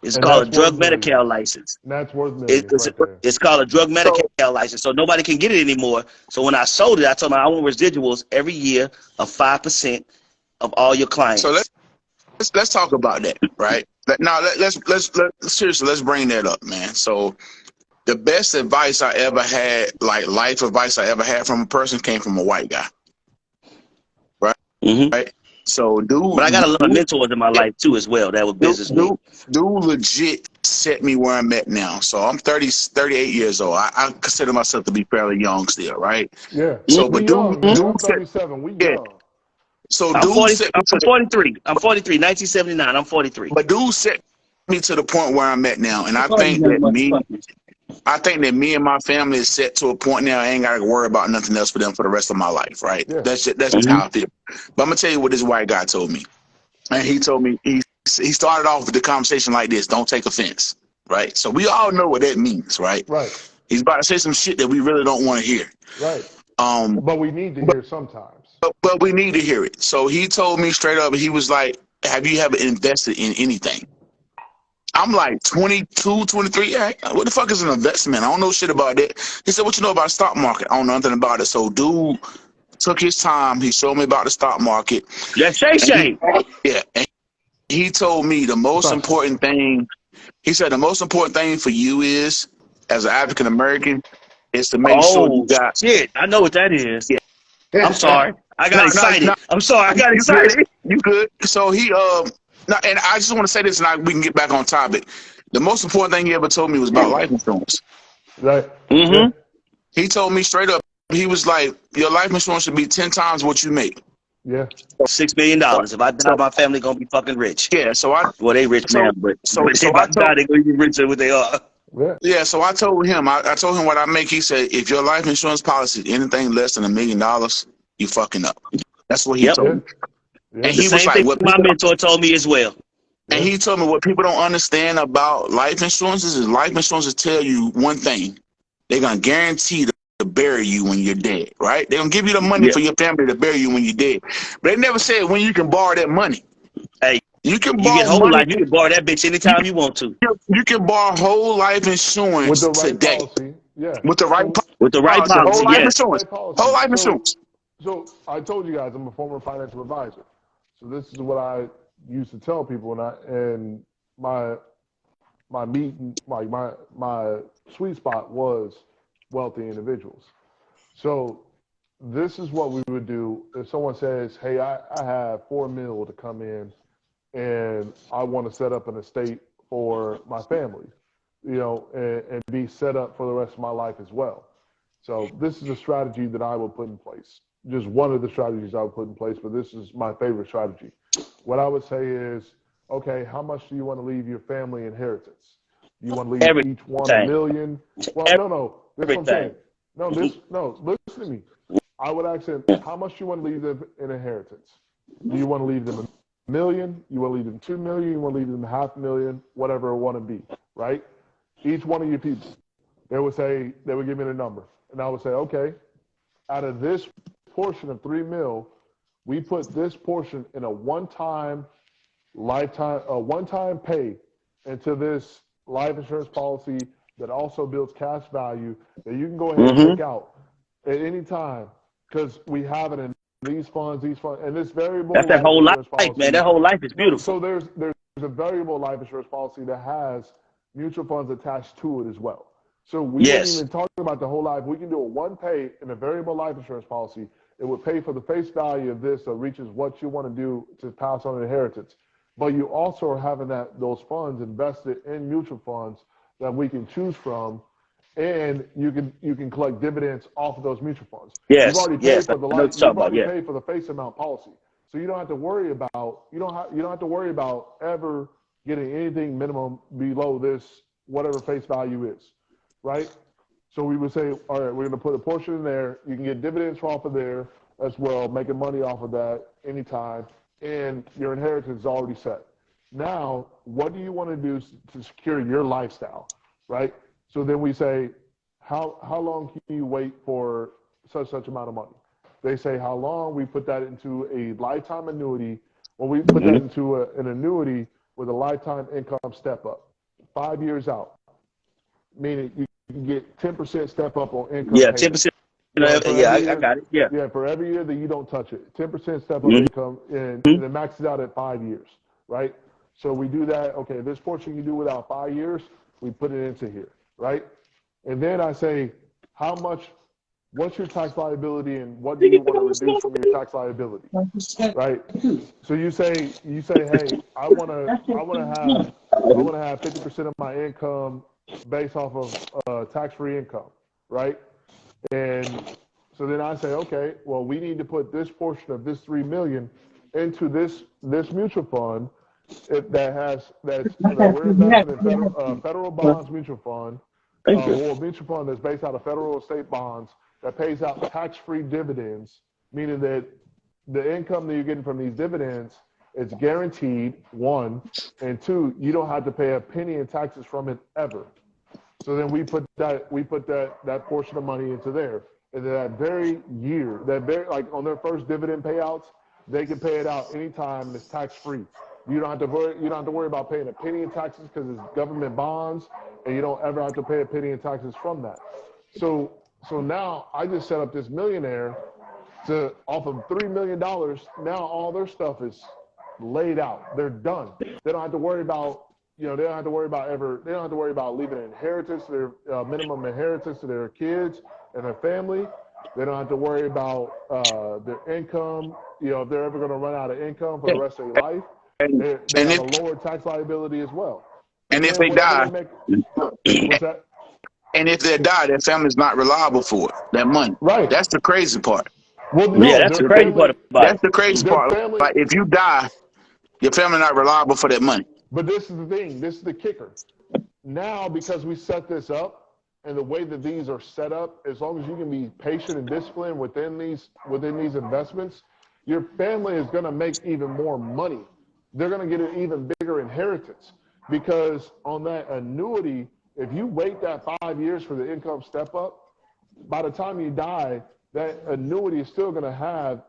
It's And called a that's worth drug millions. Medi-Cal license. And that's worth It, millions it's, right there. it's called a drug So Medi-Cal license. So nobody can get it anymore. So when I sold it, I told them I want residuals every year of 5% of all your so clients. let's talk about that, right? Now let's seriously, let's bring that up, man. So the best advice I ever had, like life advice I ever had from a person, came from a white guy, right? Mm-hmm. Right. So But I got a lot of mentors in my life too as well that were businessmen. dude legit set me where I'm at now. So I'm 38 years old. I consider myself to be fairly young still, right? Yeah. So, We but young, man. I'm dude said, 37. We yeah. young. So I'm dude 40. set me to I'm 43. I'm 43. 1979. I'm 43. but dude set me to the point where I'm at now, and I Oh, you think young that motherfuckers. me and my family is set to a point now. I ain't got to worry about nothing else for them for the rest of my life, right? Yeah. That's just how I feel. But I'm gonna tell you what this white guy told me, and he told me he started off with the conversation like this: "Don't take offense." Right? So we all know what that means, right? Right. He's about to say some shit that we really don't want to hear. Right. But we need to hear sometimes. But we need to hear it. So he told me straight up, he was like, "Have you ever invested in anything?" I'm like 22, 23. Yeah, what the fuck is an investment? I don't know shit about that. He said, "What you know about the stock market?" I don't know nothing about it. So dude took his time. He showed me about the stock market. Yeah, Shay. And he told me the most important thing, he said the most important thing for you is, as an African American, is to make sure you Oh, got, shit. I know what that is. yeah. I'm sorry. I got excited. I'm sorry. I got You good? excited. You good? So he now, and I just want to say this, and we can get back on topic. The most important thing he ever told me was about life insurance. Right. Mm-hmm. Yeah. He told me straight up. He was like, "Your life insurance should be 10 times what you make." Yeah. $6 million. If I die, my family gonna be fucking rich. Yeah. Well, they rich now, but if I die, they gonna be richer than what they are. Yeah. So I told him. I told him what I make. He said, "If your life insurance policy is anything less than $1 million, you fucking up." That's what he told me. Yeah. And The he was same like, thing "What my people mentor told me as well. And he told me what people don't understand about life insurances is life insurances tell you one thing: they're gonna guarantee to bury you when you're dead, right? They're gonna give you the money for your family to bury you when you're dead, but they never said when you can borrow that money. Hey, You can you get borrow whole money. life. You can borrow that bitch anytime you want to. You can borrow whole life insurance With the right today policy. Yeah. with the right With the right policy. Whole policy, life yes. insurance. Right policy. Whole life insurance. So I told you guys I'm a former financial advisor. So this is what I used to tell people, and my meeting, like my sweet spot was wealthy individuals. So this is what we would do if someone says, "Hey, I have $4 million to come in, and I want to set up an estate for my family, and be set up for the rest of my life as well." So this is a strategy that I would put in place. Just one of the strategies I would put in place, but this is my favorite strategy. What I would say is, okay, how much do you want to leave your family inheritance? Do you want to leave each one $1 million? Well, no. This is what I'm saying. No, listen to me. I would ask them, how much do you want to leave them in inheritance? Do you want to leave them $1 million? You want to leave them $2 million? You want to leave them $500,000? Whatever it want to be, right? Each one of your people, they would give me the number. And I would say, okay, out of this portion of $3 million, we put this portion in a one-time pay into this life insurance policy that also builds cash value that you can go ahead and take out at any time, because we have it in these funds, and this variable That's that life whole life, insurance policy, man. That whole life is beautiful. So there's a variable life insurance policy that has mutual funds attached to it as well. So we wouldn't even talk about the whole life. We can do a one pay in a variable life insurance policy. It would pay for the face value of this that reaches what you want to do to pass on inheritance. But you also are having those funds invested in mutual funds that we can choose from, and you can collect dividends off of those mutual funds. Yes, you've already paid for the life. You've already paid for the face amount policy, so you don't have to worry about ever getting anything minimum below this whatever face value is, right? So we would say, all right, we're going to put a portion in there. You can get dividends off of there as well, making money off of that anytime, and your inheritance is already set. Now, what do you want to do to secure your lifestyle, right? So then we say, how long can you wait for such amount of money? They say how long. We put that into a lifetime annuity, or we put that into an annuity with a lifetime income step up, 5 years out, meaning you can get 10% step up on income. Yeah, payments. 10%. I got it. Yeah. Yeah, for every year that you don't touch it, 10% step up income, and it maxes out at 5 years, right? So we do that. Okay, this portion you do without 5 years, we put it into here, right? And then I say, how much? What's your tax liability, and what do you want to reduce from your tax liability, right? So you say, hey, I want to have 50% of my income based off of tax-free income, right? And so then I say, okay, well, we need to put this portion of this $3 million into this mutual fund that's we're invested in federal bonds mutual fund, or a mutual fund that's based out of federal or state bonds that pays out tax-free dividends, meaning that the income that you're getting from these dividends is guaranteed, one, and two, you don't have to pay a penny in taxes from it ever. So then we put that portion of money into there. And then that very year, like on their first dividend payouts, they can pay it out anytime and it's tax-free. You don't have to worry about paying a penny in taxes because it's government bonds, and you don't ever have to pay a penny in taxes from that. So now I just set up this millionaire off of $3 million. Now all their stuff is laid out. They're done. They don't have to worry about, they don't have to worry about leaving an inheritance, their minimum inheritance to their kids and their family. They don't have to worry about their income, if they're ever going to run out of income for the rest of their life. They have a lower tax liability as well. And if they die, what's that? And if they die, their family's not reliable for it, that money. Right. That's the crazy part. Well, no, yeah, that's the crazy part about it. That's the crazy part. Like, if you die, your family not reliable for that money. But this is the thing. This is the kicker. Now, because we set this up, and the way that these are set up, as long as you can be patient and disciplined within these investments, your family is going to make even more money. They're going to get an even bigger inheritance, because on that annuity, if you wait that 5 years for the income step up, by the time you die, that annuity is still going to have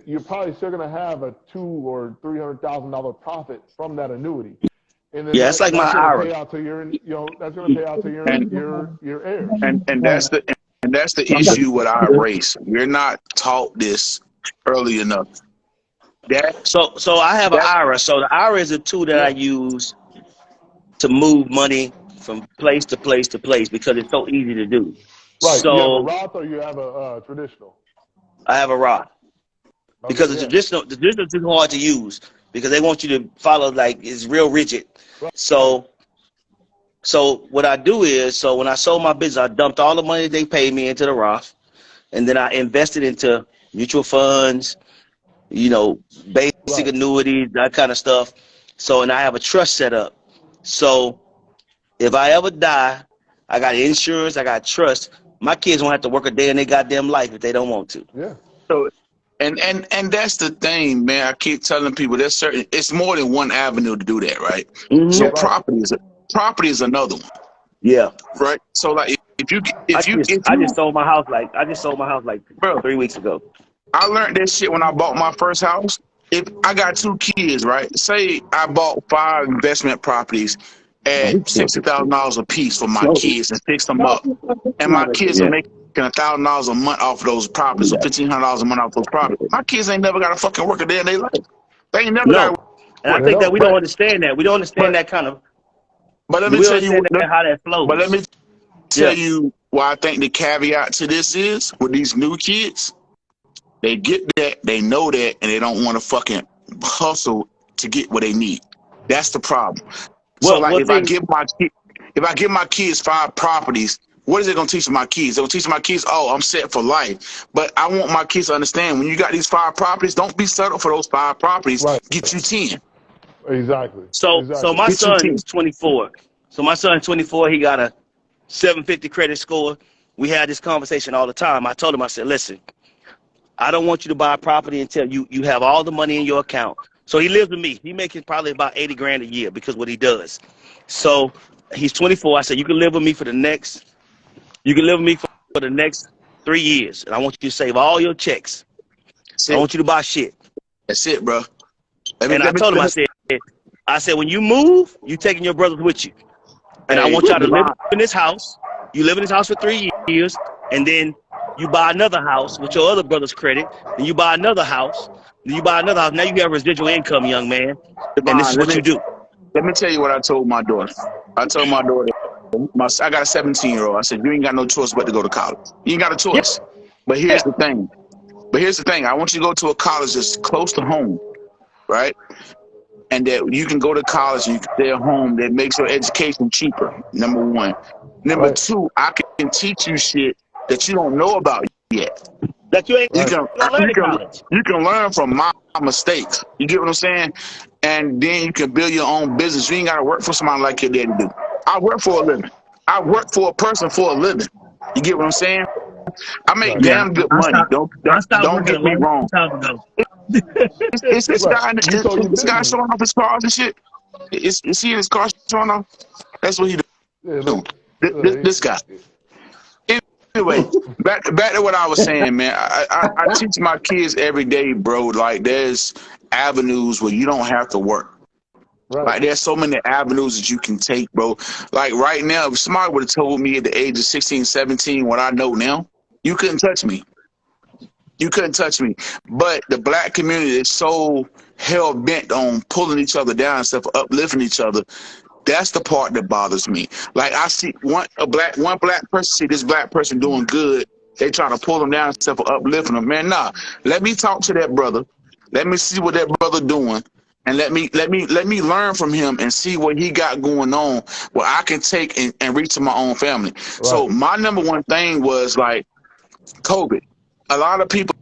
you're probably still going to have a $200,000 or $300,000 profit from that annuity. And then it's like my IRA. That's going to pay out to your heirs. And that's the issue with our race. We're not taught this early enough. So I have an IRA. So the IRA is a tool that I use to move money from place to place to place because it's so easy to do. Right. So you have a Roth or you have a traditional? I have a Roth. Because the traditional is too hard to use because they want you to follow, like, it's real rigid. Right. So what I do is, when I sold my business, I dumped all the money they paid me into the Roth, and then I invested into mutual funds, basic annuities, that kind of stuff. And I have a trust set up. So if I ever die, I got insurance, I got trust. My kids won't have to work a day in their goddamn life if they don't want to. Yeah. So, and that's the thing, man. I keep telling people it's more than one avenue to do that, right? Mm-hmm. So property is another one. Yeah. Right. So like I just sold my house like 3 weeks ago. I learned that shit when I bought my first house. If I got 2 kids, right? Say I bought 5 investment properties at $60,000 a piece for my kids and fixed them up, and my kids are making $1,000 a month off of those properties, or $1,500 a month off those properties. My kids ain't never got to fucking work a day in their life. They ain't never got to. And I think that we don't understand that. We don't understand that kind of. But let me tell you how that flows. But let me tell you why I think the caveat to this is with these new kids. They get that, they know that, and they don't want to fucking hustle to get what they need. That's the problem. If I give my kids 5 properties, what is it going to teach my kids? They're going to teach my kids, oh, I'm set for life. But I want my kids to understand, when you got these 5 properties, don't be settled for those 5 properties. Right. Get you 10. Exactly. So my son is 24. So my son is 24. He got a 750 credit score. We had this conversation all the time. I told him, I said, listen, I don't want you to buy a property until you have all the money in your account So he lives with me. He making probably about 80 grand a year because what he does. So he's 24. I said, you can live with me for the next 3 years. And I want you to save all your checks. I don't want you to buy shit. That's it, bro. And I told him, I said, when you move, you taking your brothers with you. And I want y'all to live in this house. You live in this house for 3 years, and then you buy another house with your other brother's credit, and you buy another house, then you buy another house. Now you have residual income, young man, and this is what you do. Let me tell you what I told my daughter. I told my daughter, I got a 17-year-old. I said, you ain't got no choice but to go to college. You ain't got a choice. But here's the thing. I want you to go to a college that's close to home, right? And that you can go to college and you can stay at home. That makes your education cheaper, number one. Number two, I can teach you shit that you don't know about yet. That you ain't You can learn from my mistakes. You get what I'm saying? And then you can build your own business. You ain't got to work for somebody like your daddy do. I work for a living. I work for a person for a living. You get what I'm saying? I make damn good money. Don't get me wrong. Is this guy showing off his cars and shit? Is he in his car showing off? That's what he do. This guy. Anyway, back to what I was saying, man. I teach my kids every day, bro. Like, there's avenues where you don't have to work. Right. Like, there's so many avenues that you can take, bro. Like, right now, if somebody would have told me at the age of 16, 17 what I know now, you couldn't touch me. You couldn't touch me. But the black community is so hell-bent on pulling each other down and stuff, uplifting each other. That's the part that bothers me. Like, I see one black person see this black person doing good. They try to pull them down and stuff, uplifting them. Man, nah. Let me talk to that brother. Let me see what that brother doing. And let me learn from him and see what he got going on, where I can take and reach to my own family. Right. So my number one thing was, like, COVID. A lot of people,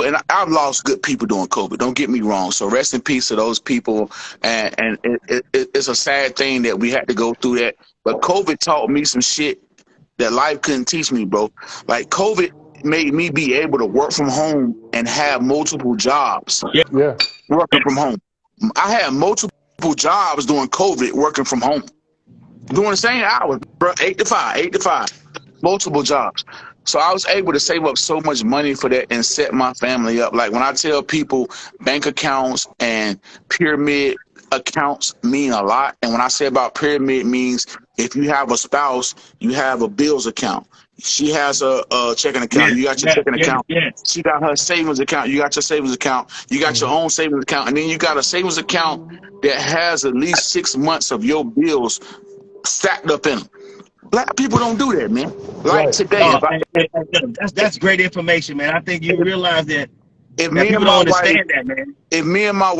and I've lost good people during COVID. Don't get me wrong. So rest in peace to those people. And it's a sad thing that we had to go through that. But COVID taught me some shit that life couldn't teach me, bro. Like, COVID made me be able to work from home and have multiple jobs. Yeah. Working from home. I had multiple jobs during COVID working from home. Doing the same hours, bro. 8 to 5. Multiple jobs. So I was able to save up so much money for that and set my family up. Like, when I tell people bank accounts and pyramid accounts mean a lot. And when I say about pyramid, means if you have a spouse, you have a bills account. She has a checking account. You got your checking account. She got her savings account. You got your savings account. You got your own savings account. And then you got a savings account that has at least 6 months of your bills stacked up in them. Black people don't do that, man. Like today. That's great information, man. I think you realize that people don't understand that, man. If me and my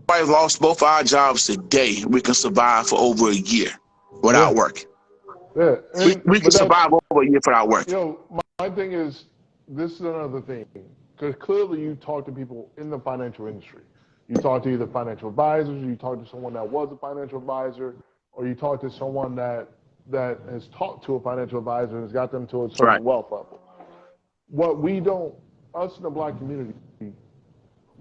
wife lost both our jobs today, we can survive for over a year without working. Yeah. We can survive over a year without working. You know, my thing is, this is another thing. Because clearly you talk to people in the financial industry. You talk to either financial advisors, or you talk to someone that was a financial advisor, or you talk to someone that has talked to a financial advisor and has got them to a certain wealth level. What we don't, us in the black community,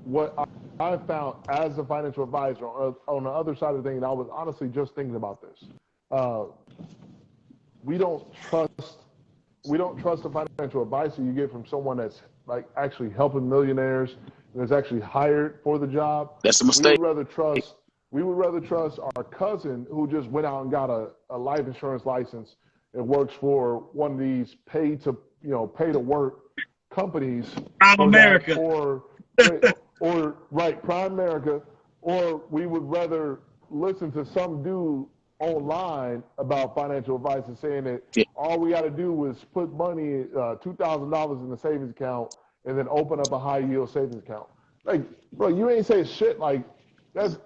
what I found as a financial advisor on the other side of the thing, and I was honestly just thinking about this, we don't trust the financial advice that you get from someone that's like actually helping millionaires and is actually hired for the job. That's a mistake. We would rather trust our cousin who just went out and got a life insurance license and works for one of these pay to work companies. Prime America. Prime America. Or we would rather listen to some dude online about financial advice and saying that all we got to do is put money, $2,000 in the savings account and then open up a high yield savings account. Like, bro, you ain't saying shit. Like, that's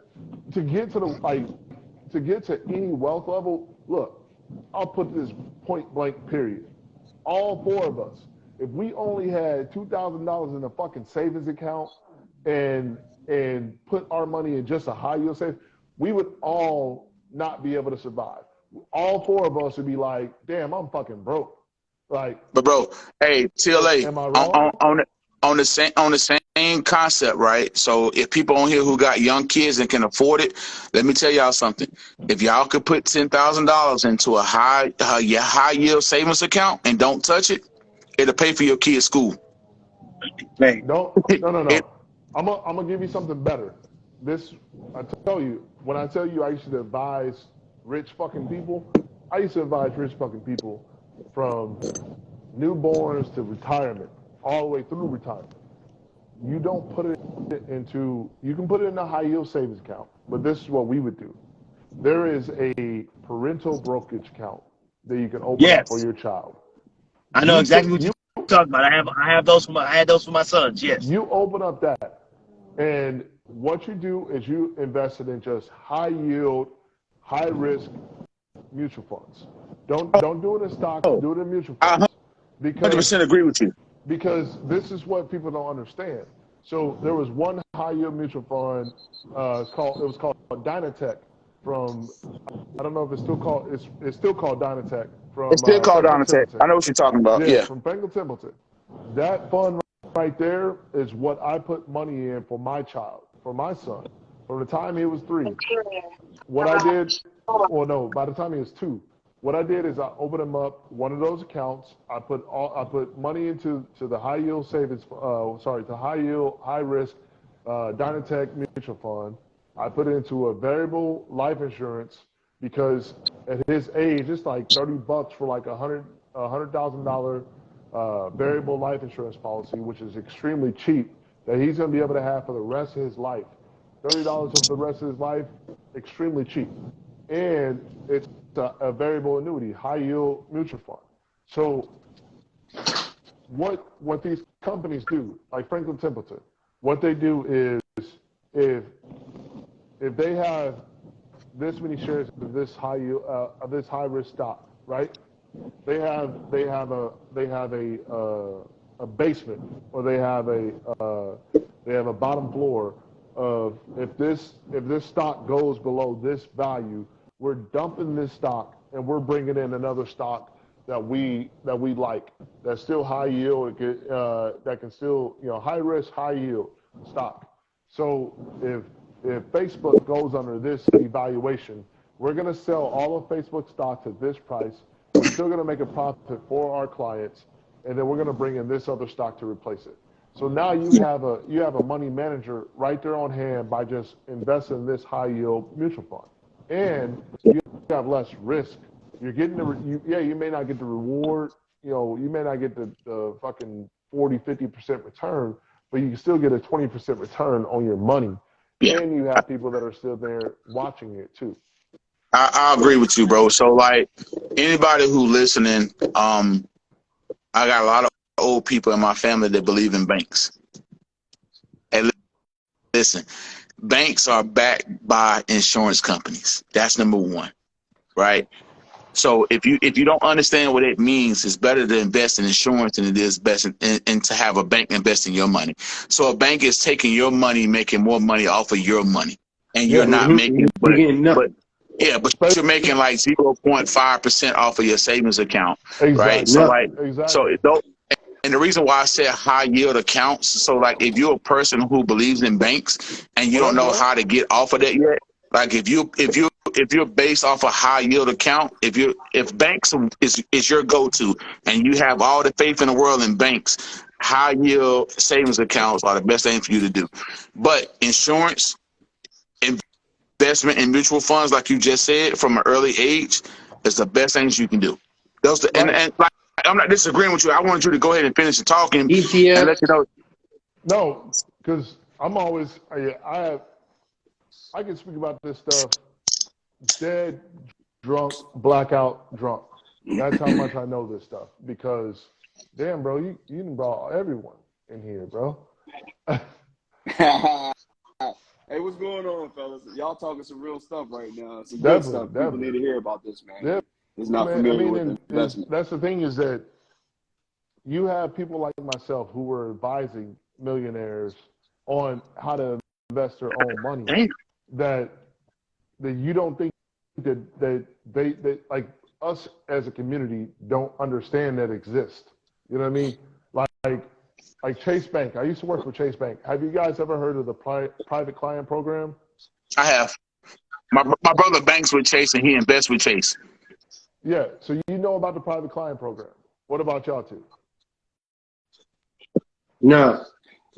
to get to any wealth level. Look, I'll put this point blank period. All four of us, if we only had $2,000 in a fucking savings account and put our money in just a high yield savings, we would all not be able to survive. All four of us would be like, damn, I'm fucking broke. Like, but bro, hey, TLA, am I wrong? on the same concept, right? So if people on here who got young kids and can afford it, let me tell y'all something. If y'all could put $10,000 into a high yield savings account and don't touch it, it'll pay for your kid's school. Man. No. It, I'm gonna give you something better. I tell you, when I tell you I used to advise rich fucking people, I used to advise rich fucking people from newborns to retirement, all the way through retirement. You don't put it into, you can put it in a high yield savings account, but this is what we would do. There is a parental brokerage account that you can open up for Yes, your child. I know You exactly put what you you're talking about. I have those I had those for my sons. Yes. you open up that, and what you do is you invest it in just high yield, high risk mutual funds. Don't do it in stocks, oh, do it in mutual I funds. Because 100% agree with you. this is what people don't understand. So there was one high yield mutual fund called Dynatech from, I don't know if it's still called, it's still called Dynatech It's from still called Franklin Donatech. Templeton. I know what you're talking about. Yeah, Yeah. from Franklin Templeton. That fund right there is what I put money in for my child, for my son, from the time he was 3. What I did, well, no, by the time he was 2, what I did is I opened him up one of those accounts. I put money into the high yield savings, to high yield, high risk Dynatech mutual fund. I put it into a variable life insurance because at his age, it's like $30 for like $100,000 variable life insurance policy, which is extremely cheap, that he's going to be able to have for the rest of his life. $30 for the rest of his life, extremely cheap. And it's a variable annuity, high yield mutual fund. So what these companies do, like Franklin Templeton, what they do is if they have this many shares of this high yield, of this high risk stock, right? They have a basement, or they have a bottom floor of, if this stock goes below this value, we're dumping this stock and we're bringing in another stock that we like, that's still high yield, that can still, high risk, high yield stock. So if Facebook goes under this evaluation, we're going to sell all of Facebook stocks at this price. We're still going to make a profit for our clients, and then we're going to bring in this other stock to replace it. So now you have a money manager right there on hand by just investing in this high yield mutual fund, and you have less risk. You're getting you may not get the reward, you may not get the fucking 40-50% return, but you can still get a 20% return on your money, and you have people that are still there watching it too. I agree with you, bro. So like anybody who listening, I got a lot of old people in my family that believe in banks. And listen, banks are backed by insurance companies. That's number one, right? So if you don't understand what it means, it's better to invest in insurance than it is best and to have a bank invest in your money. So a bank is taking your money, making more money off of your money, and you're Yeah. not making, You're getting nothing. but you're making like 0.5% off of your savings account, right? Exactly. So like, Nothing. so Exactly. it don't. And the reason why I said high yield accounts, so like if you're a person who believes in banks and you Well, don't that's know right. how to get off of that yet, like if you're based off a high yield account, if banks is your go-to and you have all the faith in the world in banks, high yield savings accounts are the best thing for you to do. But insurance, investment in mutual funds, like you just said, from an early age, is the best things you can do. And Right. like, I'm not disagreeing with you. I wanted you to go ahead and finish the talking and ETF. let you know. No, because I'm always I can speak about this stuff dead drunk, blackout drunk. That's how much I know this stuff. Because damn, bro, you done brought everyone in here, bro. Hey, what's going on, fellas? Y'all talking some real stuff right now. Some good stuff. People need Definitely. to hear about this, man. Yeah, Who's not man. I familiar mean, with and investment. that's the thing, is that you have people like myself who were advising millionaires on how to invest their own money, Damn. that you don't think that they like, us as a community don't understand that exist. You know what I mean? Like like Chase Bank. I used to work for Chase Bank. Have you guys ever heard of the private client program? I have. My brother banks with Chase and he invests with Chase. Yeah, so you know about the private client program. What about y'all two? No.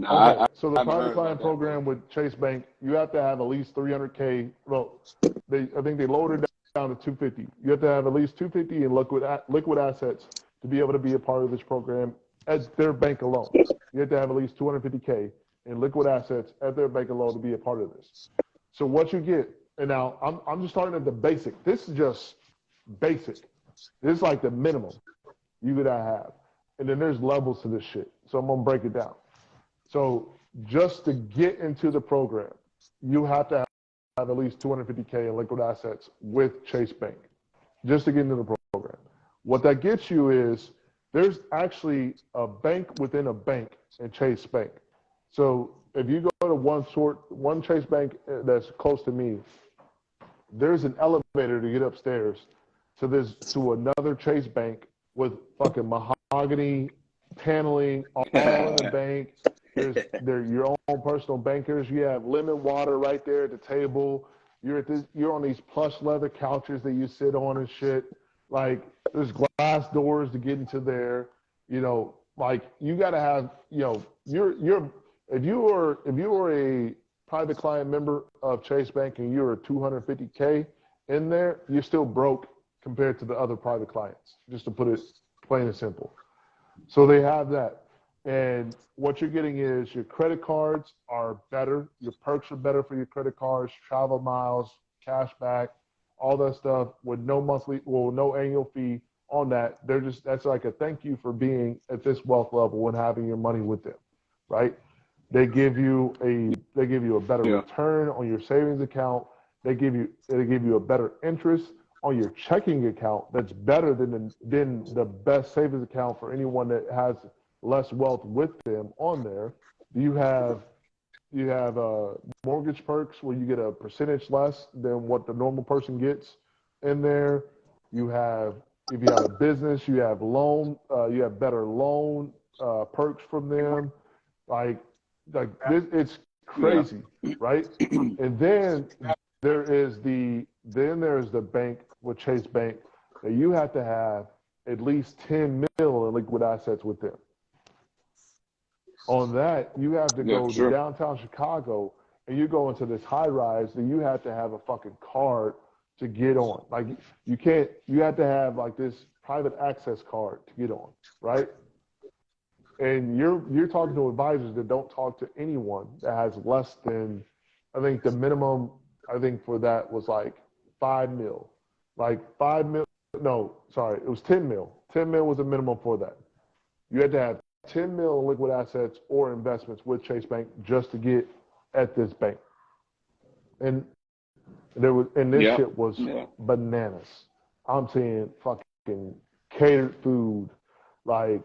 Okay, so the private client program with Chase Bank, you have to have at least 300K. Well, I think they lowered it down to 250. You have to have at least 250 in liquid assets to be able to be a part of this program at their bank alone. You have to have at least 250K in liquid assets at their bank alone to be a part of this. So what you get, and now I'm just starting at the basic. This is just basic. This is like the minimum you gotta have. And then there's levels to this shit. So I'm gonna break it down. So just to get into the program, you have to have at least 250K in liquid assets with Chase Bank, just to get into the program. What that gets you is there's actually a bank within a bank in Chase Bank. So if you go to one Chase Bank that's close to me, there's an elevator to get upstairs to another Chase Bank with fucking mahogany paneling all in the bank. They're your own personal bankers. You have lemon water right there at the table. You're on these plush leather couches that you sit on and shit. Like there's glass doors to get into there. You know, like you gotta have, you know, if you were a private client member of Chase Bank and you're 250K in there, you're still broke compared to the other private clients, just to put it plain and simple. So they have that. And what you're getting is your credit cards are better. Your perks are better for your credit cards, travel miles, cash back, all that stuff with no annual fee on that. That's like a thank you for being at this wealth level and having your money with them, right? They give you a better return on your savings account. They give you a better interest on your checking account that's better than the best savings account for anyone that has less wealth with them on there. You have mortgage perks where you get a percentage less than what the normal person gets in there. If you have a business, you have better loan perks from them. Like this, it's crazy, right? And then there's the bank with Chase Bank that you have to have at least 10 mil in liquid assets with them. On that, you have to go to downtown Chicago and you go into this high rise and you have to have a fucking card to get on. Like you have to have like this private access card to get on, right? And you're talking to advisors that don't talk to anyone that has less than, I think the minimum, I think for that was like 5 mil. Like 5 mil, no, sorry, it was 10 mil. 10 mil was the minimum for that. You had to have 10 mil in liquid assets or investments with Chase Bank just to get at this bank. And this shit was bananas. I'm saying fucking catered food, like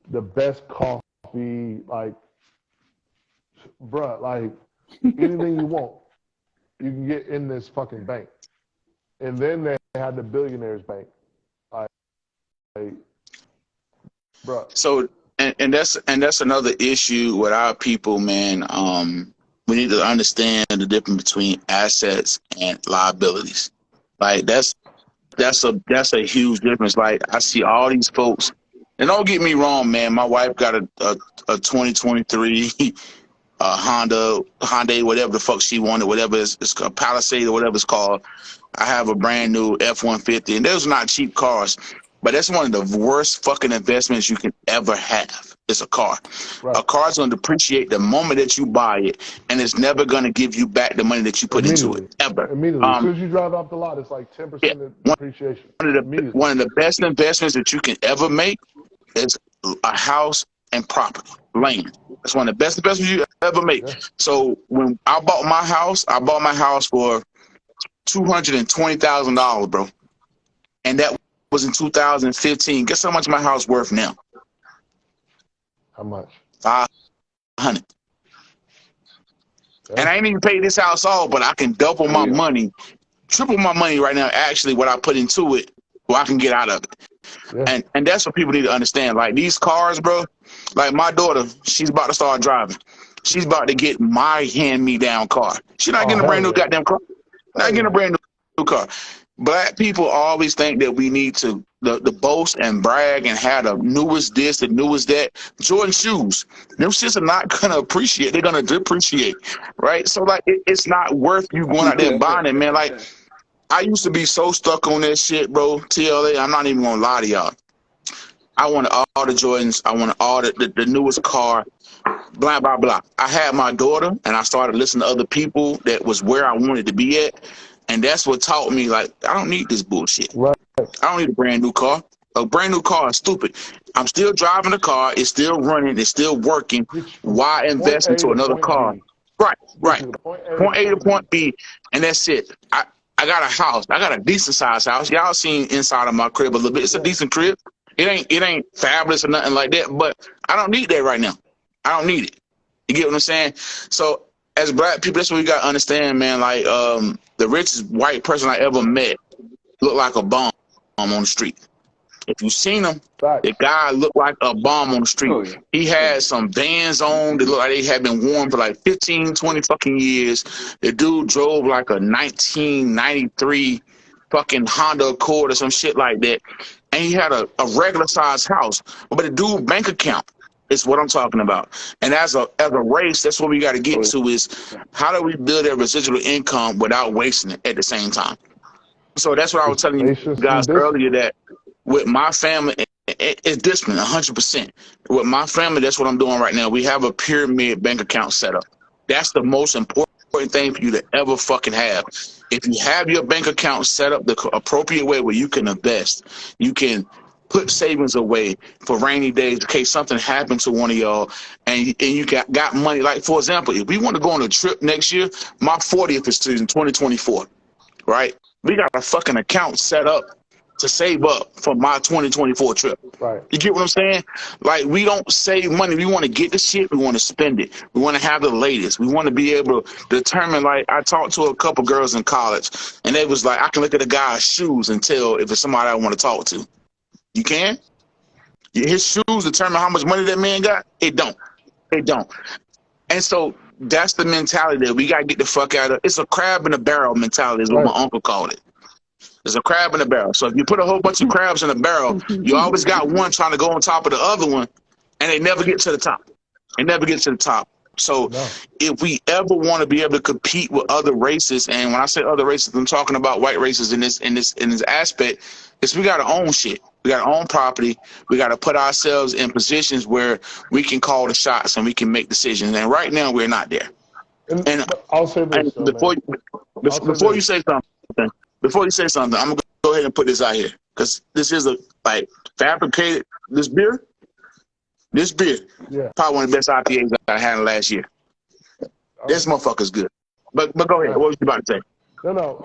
the best coffee, like, bruh, like anything you want, you can get in this fucking bank. And then they had the billionaires bank. Like bruh. So and that's another issue with our people, man. We need to understand the difference between assets and liabilities. Like that's a huge difference. Like I see all these folks, and don't get me wrong, man. My wife got a 2023 Hyundai, whatever the fuck she wanted, whatever it's called, Palisade or whatever it's called. I have a brand new F-150, and those are not cheap cars, but that's one of the worst fucking investments you can ever have. It's a car. Right. A car's going to depreciate the moment that you buy it, and it's never going to give you back the money that you put into it, ever. Immediately. As soon as you drive off the lot, it's like 10% of depreciation. One of the best investments that you can ever make is a house and property, land. That's one of the best investments you ever make. Yeah. So when I bought my house for $220,000, bro. And that was in 2015. Guess how much my house worth now? How much? 500. Yeah. And I ain't even paid this house off, but I can double my money, triple my money right now. Actually, what I put into it, what I can get out of it. Yeah. And that's what people need to understand. Like these cars, bro. Like my daughter, she's about to start driving. She's about to get my hand-me-down car. She's not Oh, getting a brand hell new yeah. goddamn car. Not Hell getting a yeah. brand new car. Black people always think that we need to the boast and brag and have the newest this, the newest that. Jordan shoes. Them shits are not gonna appreciate. They're gonna depreciate, right? So like, it's not worth you going out there buying it, man. Like I used to be so stuck on that shit, bro. TLA. I'm not even gonna lie to y'all. I wanted all the Jordans. I wanted all the newest car. Blah blah blah. I had my daughter, and I started listening to other people that was where I wanted to be at, and that's what taught me like I don't need this bullshit. Right. I don't need a brand new car. A brand new car is stupid. I'm still driving the car. It's still running. It's still working. Get you from Why point invest A into to another point car? B. Right, Get right. you to point A Point A to to point point B. B, and that's it. I got a house. I got a decent sized house. Y'all seen inside of my crib a little bit. It's a decent crib. It ain't fabulous or nothing like that, but I don't need that right now. I don't need it. You get what I'm saying? So as black people, that's what we gotta understand, man. Like the richest white person I ever met looked like a bomb on the street. If you seen him, the Facts. guy looked like a bomb on the street. Oh yeah. He had some Vans on that looked like they had been worn for like 15, 20 fucking years. The dude drove like a 1993 fucking Honda Accord or some shit like that. And he had a regular sized house. But the dude bank account is what I'm talking about. And as a race, that's what we got to get to is how do we build that residual income without wasting it at the same time? So that's what I was It's telling you patience and guys earlier, discipline. that with my family, it's discipline, 100%. With my family, that's what I'm doing right now. We have a pyramid bank account set up. That's the most important thing for you to ever fucking have. If you have your bank account set up the appropriate way where you can invest, you can put savings away for rainy days in case something happened to one of y'all, and you got money. Like, for example, if we want to go on a trip next year, my 40th is in 2024, right? We got a fucking account set up to save up for my 2024 trip. Right. You get what I'm saying? Like, we don't save money. We want to get the shit. We want to spend it. We want to have the latest. We want to be able to determine, like, I talked to a couple girls in college, and they was like, I can look at a guy's shoes and tell if it's somebody I want to talk to. You can? His shoes determine how much money that man got? It don't. It don't. And so that's the mentality that we got to get the fuck out of. It's a crab in a barrel mentality is what my Right. uncle called it. There's a crab in a barrel. So if you put a whole bunch of crabs in a barrel, you always got one trying to go on top of the other one, and they never get to the top. They never get to the top. So No. if we ever want to be able to compete with other races, and when I say other races, I'm talking about white races in this aspect, is we got to own shit. We got to own property. We got to put ourselves in positions where we can call the shots and we can make decisions. And right now, we're not there. And I'll say this, though, before man. you say something, I'm gonna go ahead and put this out here because this is a like fabricated. This beer, Yeah. probably one of the best IPAs I had last year. This motherfucker's good. But go ahead. What was you about to say? No.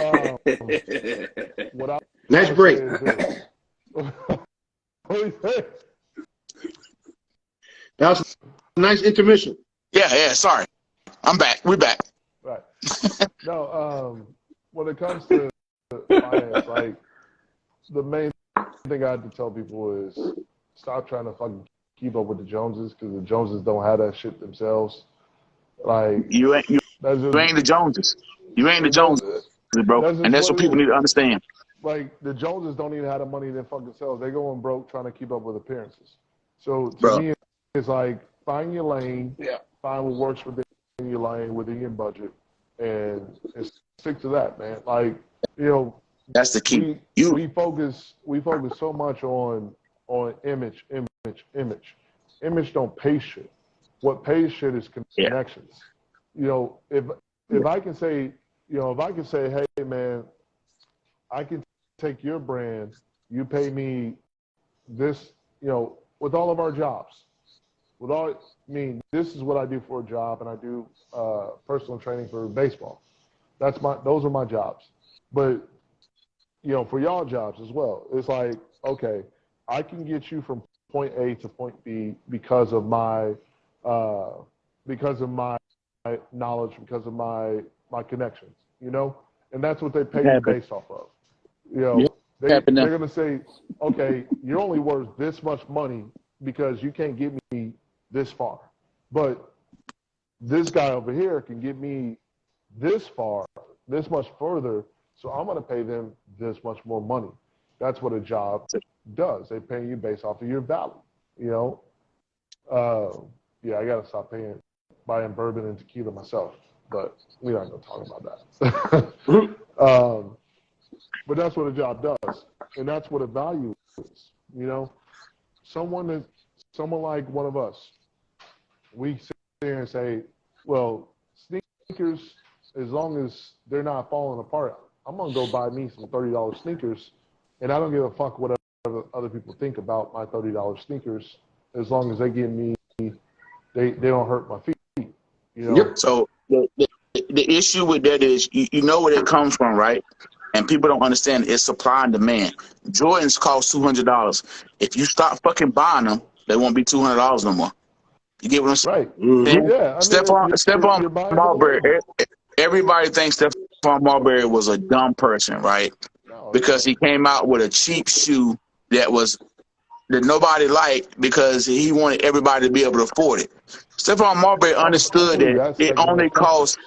What I Nice would break. say is this. What do you say? That was a nice intermission. Yeah. Sorry, I'm back. We're back. Right. No. When it comes to finance, like the main thing I have to tell people is stop trying to fucking keep up with the Joneses because the Joneses don't have that shit themselves. Like You ain't that's just the Joneses. You ain't the Joneses, bro. that's And just that's what what it people is. need to understand. Like the Joneses don't even have the money in their fucking selves. They going broke trying to keep up with appearances. So to Bro. me, it's like find your lane, Yeah. find what works within your lane, within your budget, and stick to that, man. Like That's the key. we focus so much on image. Image don't pay shit. What pays shit is connections. If I can say, hey man, I can take your brand, you pay me this, with all of our jobs. This is what I do for a job, and I do personal training for baseball. Those are my jobs. But for y'all jobs as well, it's like, okay, I can get you from point A to point B because of my knowledge, because of my connections, and that's what they pay you based off of. they're gonna say, okay, you're only worth this much money because you can't get me this far, but this guy over here can get me this far, this much further, so I'm gonna pay them this much more money. That's what a job does. They pay you based off of your value. You know, yeah, I gotta stop buying bourbon and tequila myself, but we're not gonna talk about that. But that's what a job does, and that's what a value is. You know, someone like one of us, we sit there and say, well, sneakers, as long as they're not falling apart, I'm gonna go buy me some $30 sneakers, and I don't give a fuck what other people think about my $30 sneakers, as long as they give me, they don't hurt my feet. You know? Yep. So the issue with that is you know where it comes from, right? And people don't understand it's supply and demand. Jordans cost $200. If you stop fucking buying them, they won't be $200 no more. You get what I'm saying? Right. Mm-hmm. Yeah. Stephon Marbury. Everybody thinks Stephon Marbury was a dumb person, right? No, because he came out with a cheap shoe that nobody liked because he wanted everybody to be able to afford it. Stephon Marbury understood that it only costs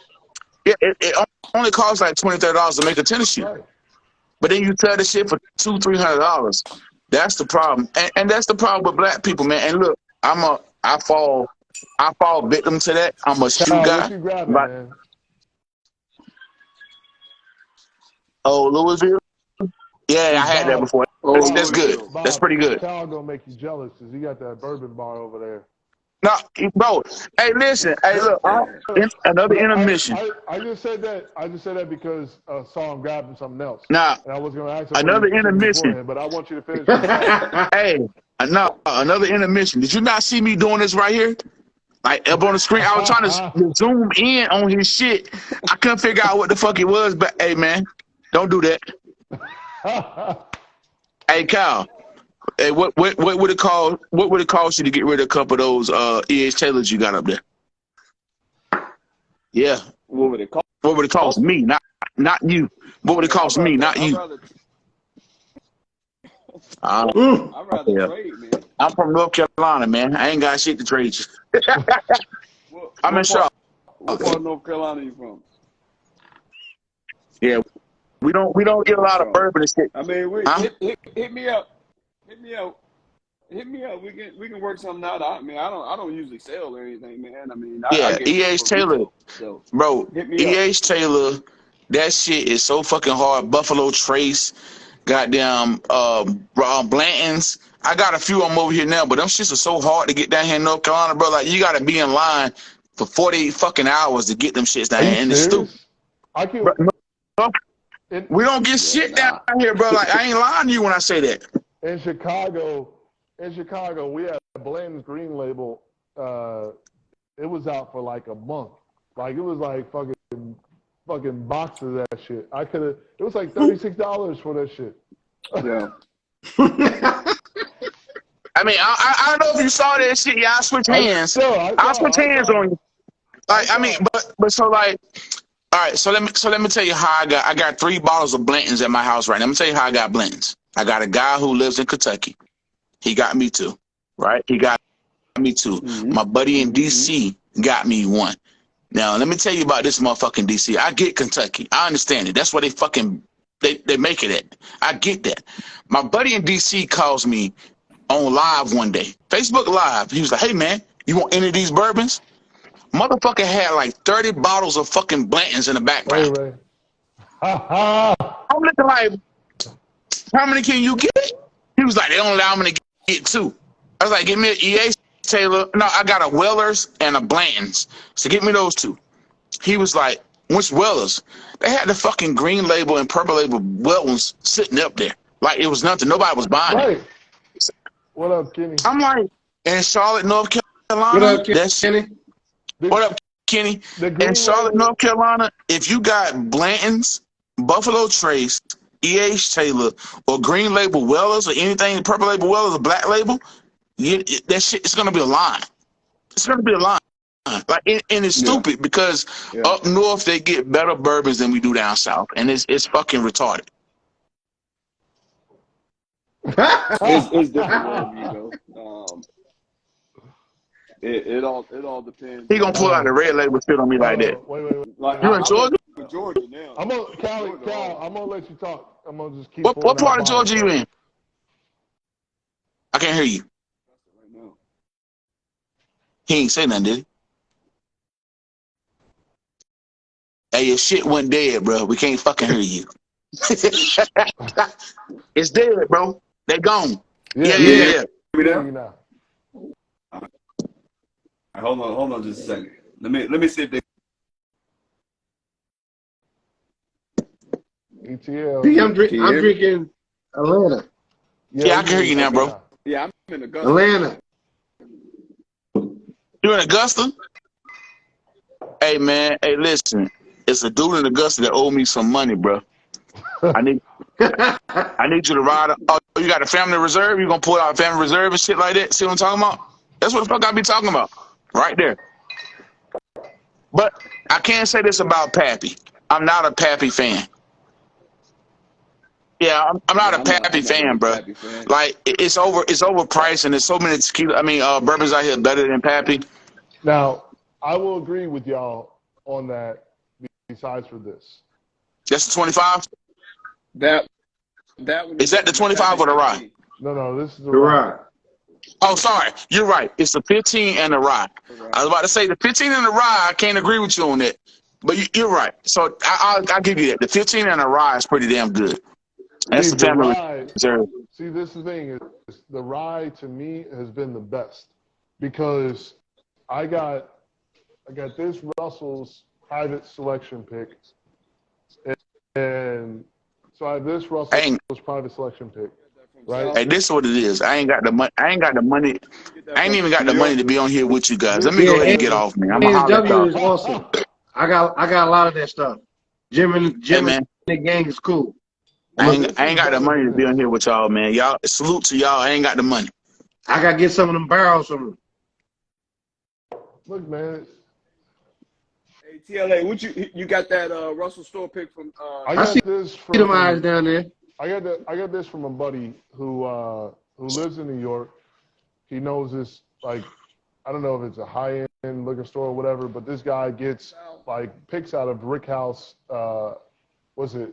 it only costs like $20-$30 to make a tennis shoe. Right. But then you sell the shit for $200-$300. That's the problem. And that's the problem with black people, man. And look, I fall victim to that. I'm a shoe guy. What you grabbing, man? Oh, Louisville? Yeah, I had that before. That's good. Bob, that's pretty good. Cal gonna make you jealous because he got that bourbon bar over there. No, bro. Hey, listen. Hey, look. Another intermission. I just said that because I saw him grabbing something else. Nah. And I was gonna ask him another intermission. But I want you to finish. Hey, no, another intermission. Did you not see me doing this right here? Like up on the screen, I was trying to zoom in on his shit. I couldn't figure out what the fuck it was, but hey, man, don't do that. Hey, Kyle. Hey, what would it cost? What would it cost you to get rid of a couple of those E.H. Taylors you got up there? Yeah. What would it cost? What would it cost me? Not you. What would it cost me? Not you. I'd rather trade, man. I'm from North Carolina, man. I ain't got shit to trade you. I'm in Charlotte. What part of North Carolina are you from? Yeah, we don't get a lot of bourbon and shit. I mean, hit me up. Hit me up. We can work something out. I mean, I don't usually sell or anything, man. I mean, E.H. Taylor, so bro. E.H. Taylor, that shit is so fucking hard. Buffalo Trace, goddamn, Blanton's. I got a few of them over here now, but them shits are so hard to get down here in North Carolina, bro. Like you got to be in line for 48 fucking hours to get them shits down here, and it's stupid. We don't get shit down here, bro. Like I ain't lying to you when I say that. In Chicago, we had a Blanton's Green Label. It was out for like a month. Like it was like fucking boxes of that shit. It was like $36 for that shit. Yeah. I mean, I don't know if you saw that shit. Yeah, I switch hands. I switch hands on you. Like, I mean, but so like, all right. So let me tell you how I got 3 bottles of Blanton's at my house right now. Let me tell you how I got Blanton's. I got a guy who lives in Kentucky. He got me 2, right? He got me 2. Mm-hmm. My buddy in D.C. got me 1. Now, let me tell you about this motherfucking D.C. I get Kentucky. I understand it. That's where they make it at. I get that. My buddy in D.C. calls me on live one day. Facebook Live. He was like, hey, man, you want any of these bourbons? Motherfucker had like 30 bottles of fucking Blanton's in the background. Right. I'm looking like, how many can you get? He was like, they don't allow me to get 2. I was like, give me an E.H. Taylor. No, I got a Weller's and a Blanton's. So get me those 2. He was like, which Weller's? They had the fucking green label and purple label Weller's sitting up there. Like it was nothing. Nobody was buying it. What up, Kenny? I'm like, in Charlotte, North Carolina. What up, Kenny? What up, Kenny? In Charlotte, North Carolina, if you got Blanton's, Buffalo Trace, E.H. Taylor, or green label Weller's, or anything, purple label Weller's, or black label, that shit, it's going to be a line. It's going to be a line. Like, and it's stupid because up north they get better bourbons than we do down south, and it's fucking retarded. It's different wherever you go. It all depends He gonna on pull out the red label shit on me like that. Wait. like You in I'm Georgia? in Georgia now. I'm gonna Cal. Georgia, I'm gonna let you talk. I'm gonna just keep What pulling out part of bottles. Georgia you in? I can't hear you. right now. He ain't say nothing, did he? Hey, your shit went dead, bro. We can't fucking hear you. It's dead, bro. They gone. Yeah. We Yeah, there? you know. Hold on just a second. Let me see if they ETL. See, Can you I'm hear me? drinking Atlanta. Yeah, I can hear you now, bro. Yeah, I'm in Augusta. Atlanta. You in Augusta? Hey, man. Hey, listen. It's a dude in Augusta that owe me some money, bro. I need you to ride. Oh, you got a family reserve? You gonna pull out a family reserve and shit like that? See what I'm talking about? That's what the fuck I be talking about. Right there. But I can't say this about Pappy. I'm not a Pappy fan. Yeah, I'm not a Yeah, Pappy I'm not a fan, big bro. Pappy fan. Like it's overpriced, and there's so many tequila. Bourbons out here better than Pappy. Now, I will agree with y'all on that. Besides for this, That's the 25. That one Is that the the 25 or the Pappy rye? 15. no, this is the Right. Oh, sorry, you're right. It's the 15 and the rye. Right. I was about to say the 15 and the rye. I can't agree with you on that, but you're right. So I'll give you that. The 15 and the rye is pretty damn good. That's see the the family rye. reserve. See, this is the thing is the rye to me has been the best because I got this Russell's private selection pick, and so I have this Russell's private selection pick, right? Hey, this is what it is. I ain't got the money. I ain't got the money. Get that I ain't from even got New the money York. to be on here with you guys. Let me Yeah, go ahead and get off, man. I'm gonna holler at A&W y'all. is awesome. I got a lot of that stuff. Jim and Hey, man, the gang is cool. I This ain't is got the better money to than be on this. here with y'all, man. Y'all salute to y'all. I ain't got the money. I gotta get some of them barrels from them. Look, man, Hey, TLA, what you got that Russell store pick from I I see got this them eyes from down there. I got this from a buddy who lives in New York. He knows this, like, I don't know if it's a high end liquor store or whatever, but this guy gets like picks out of Rick House. Was it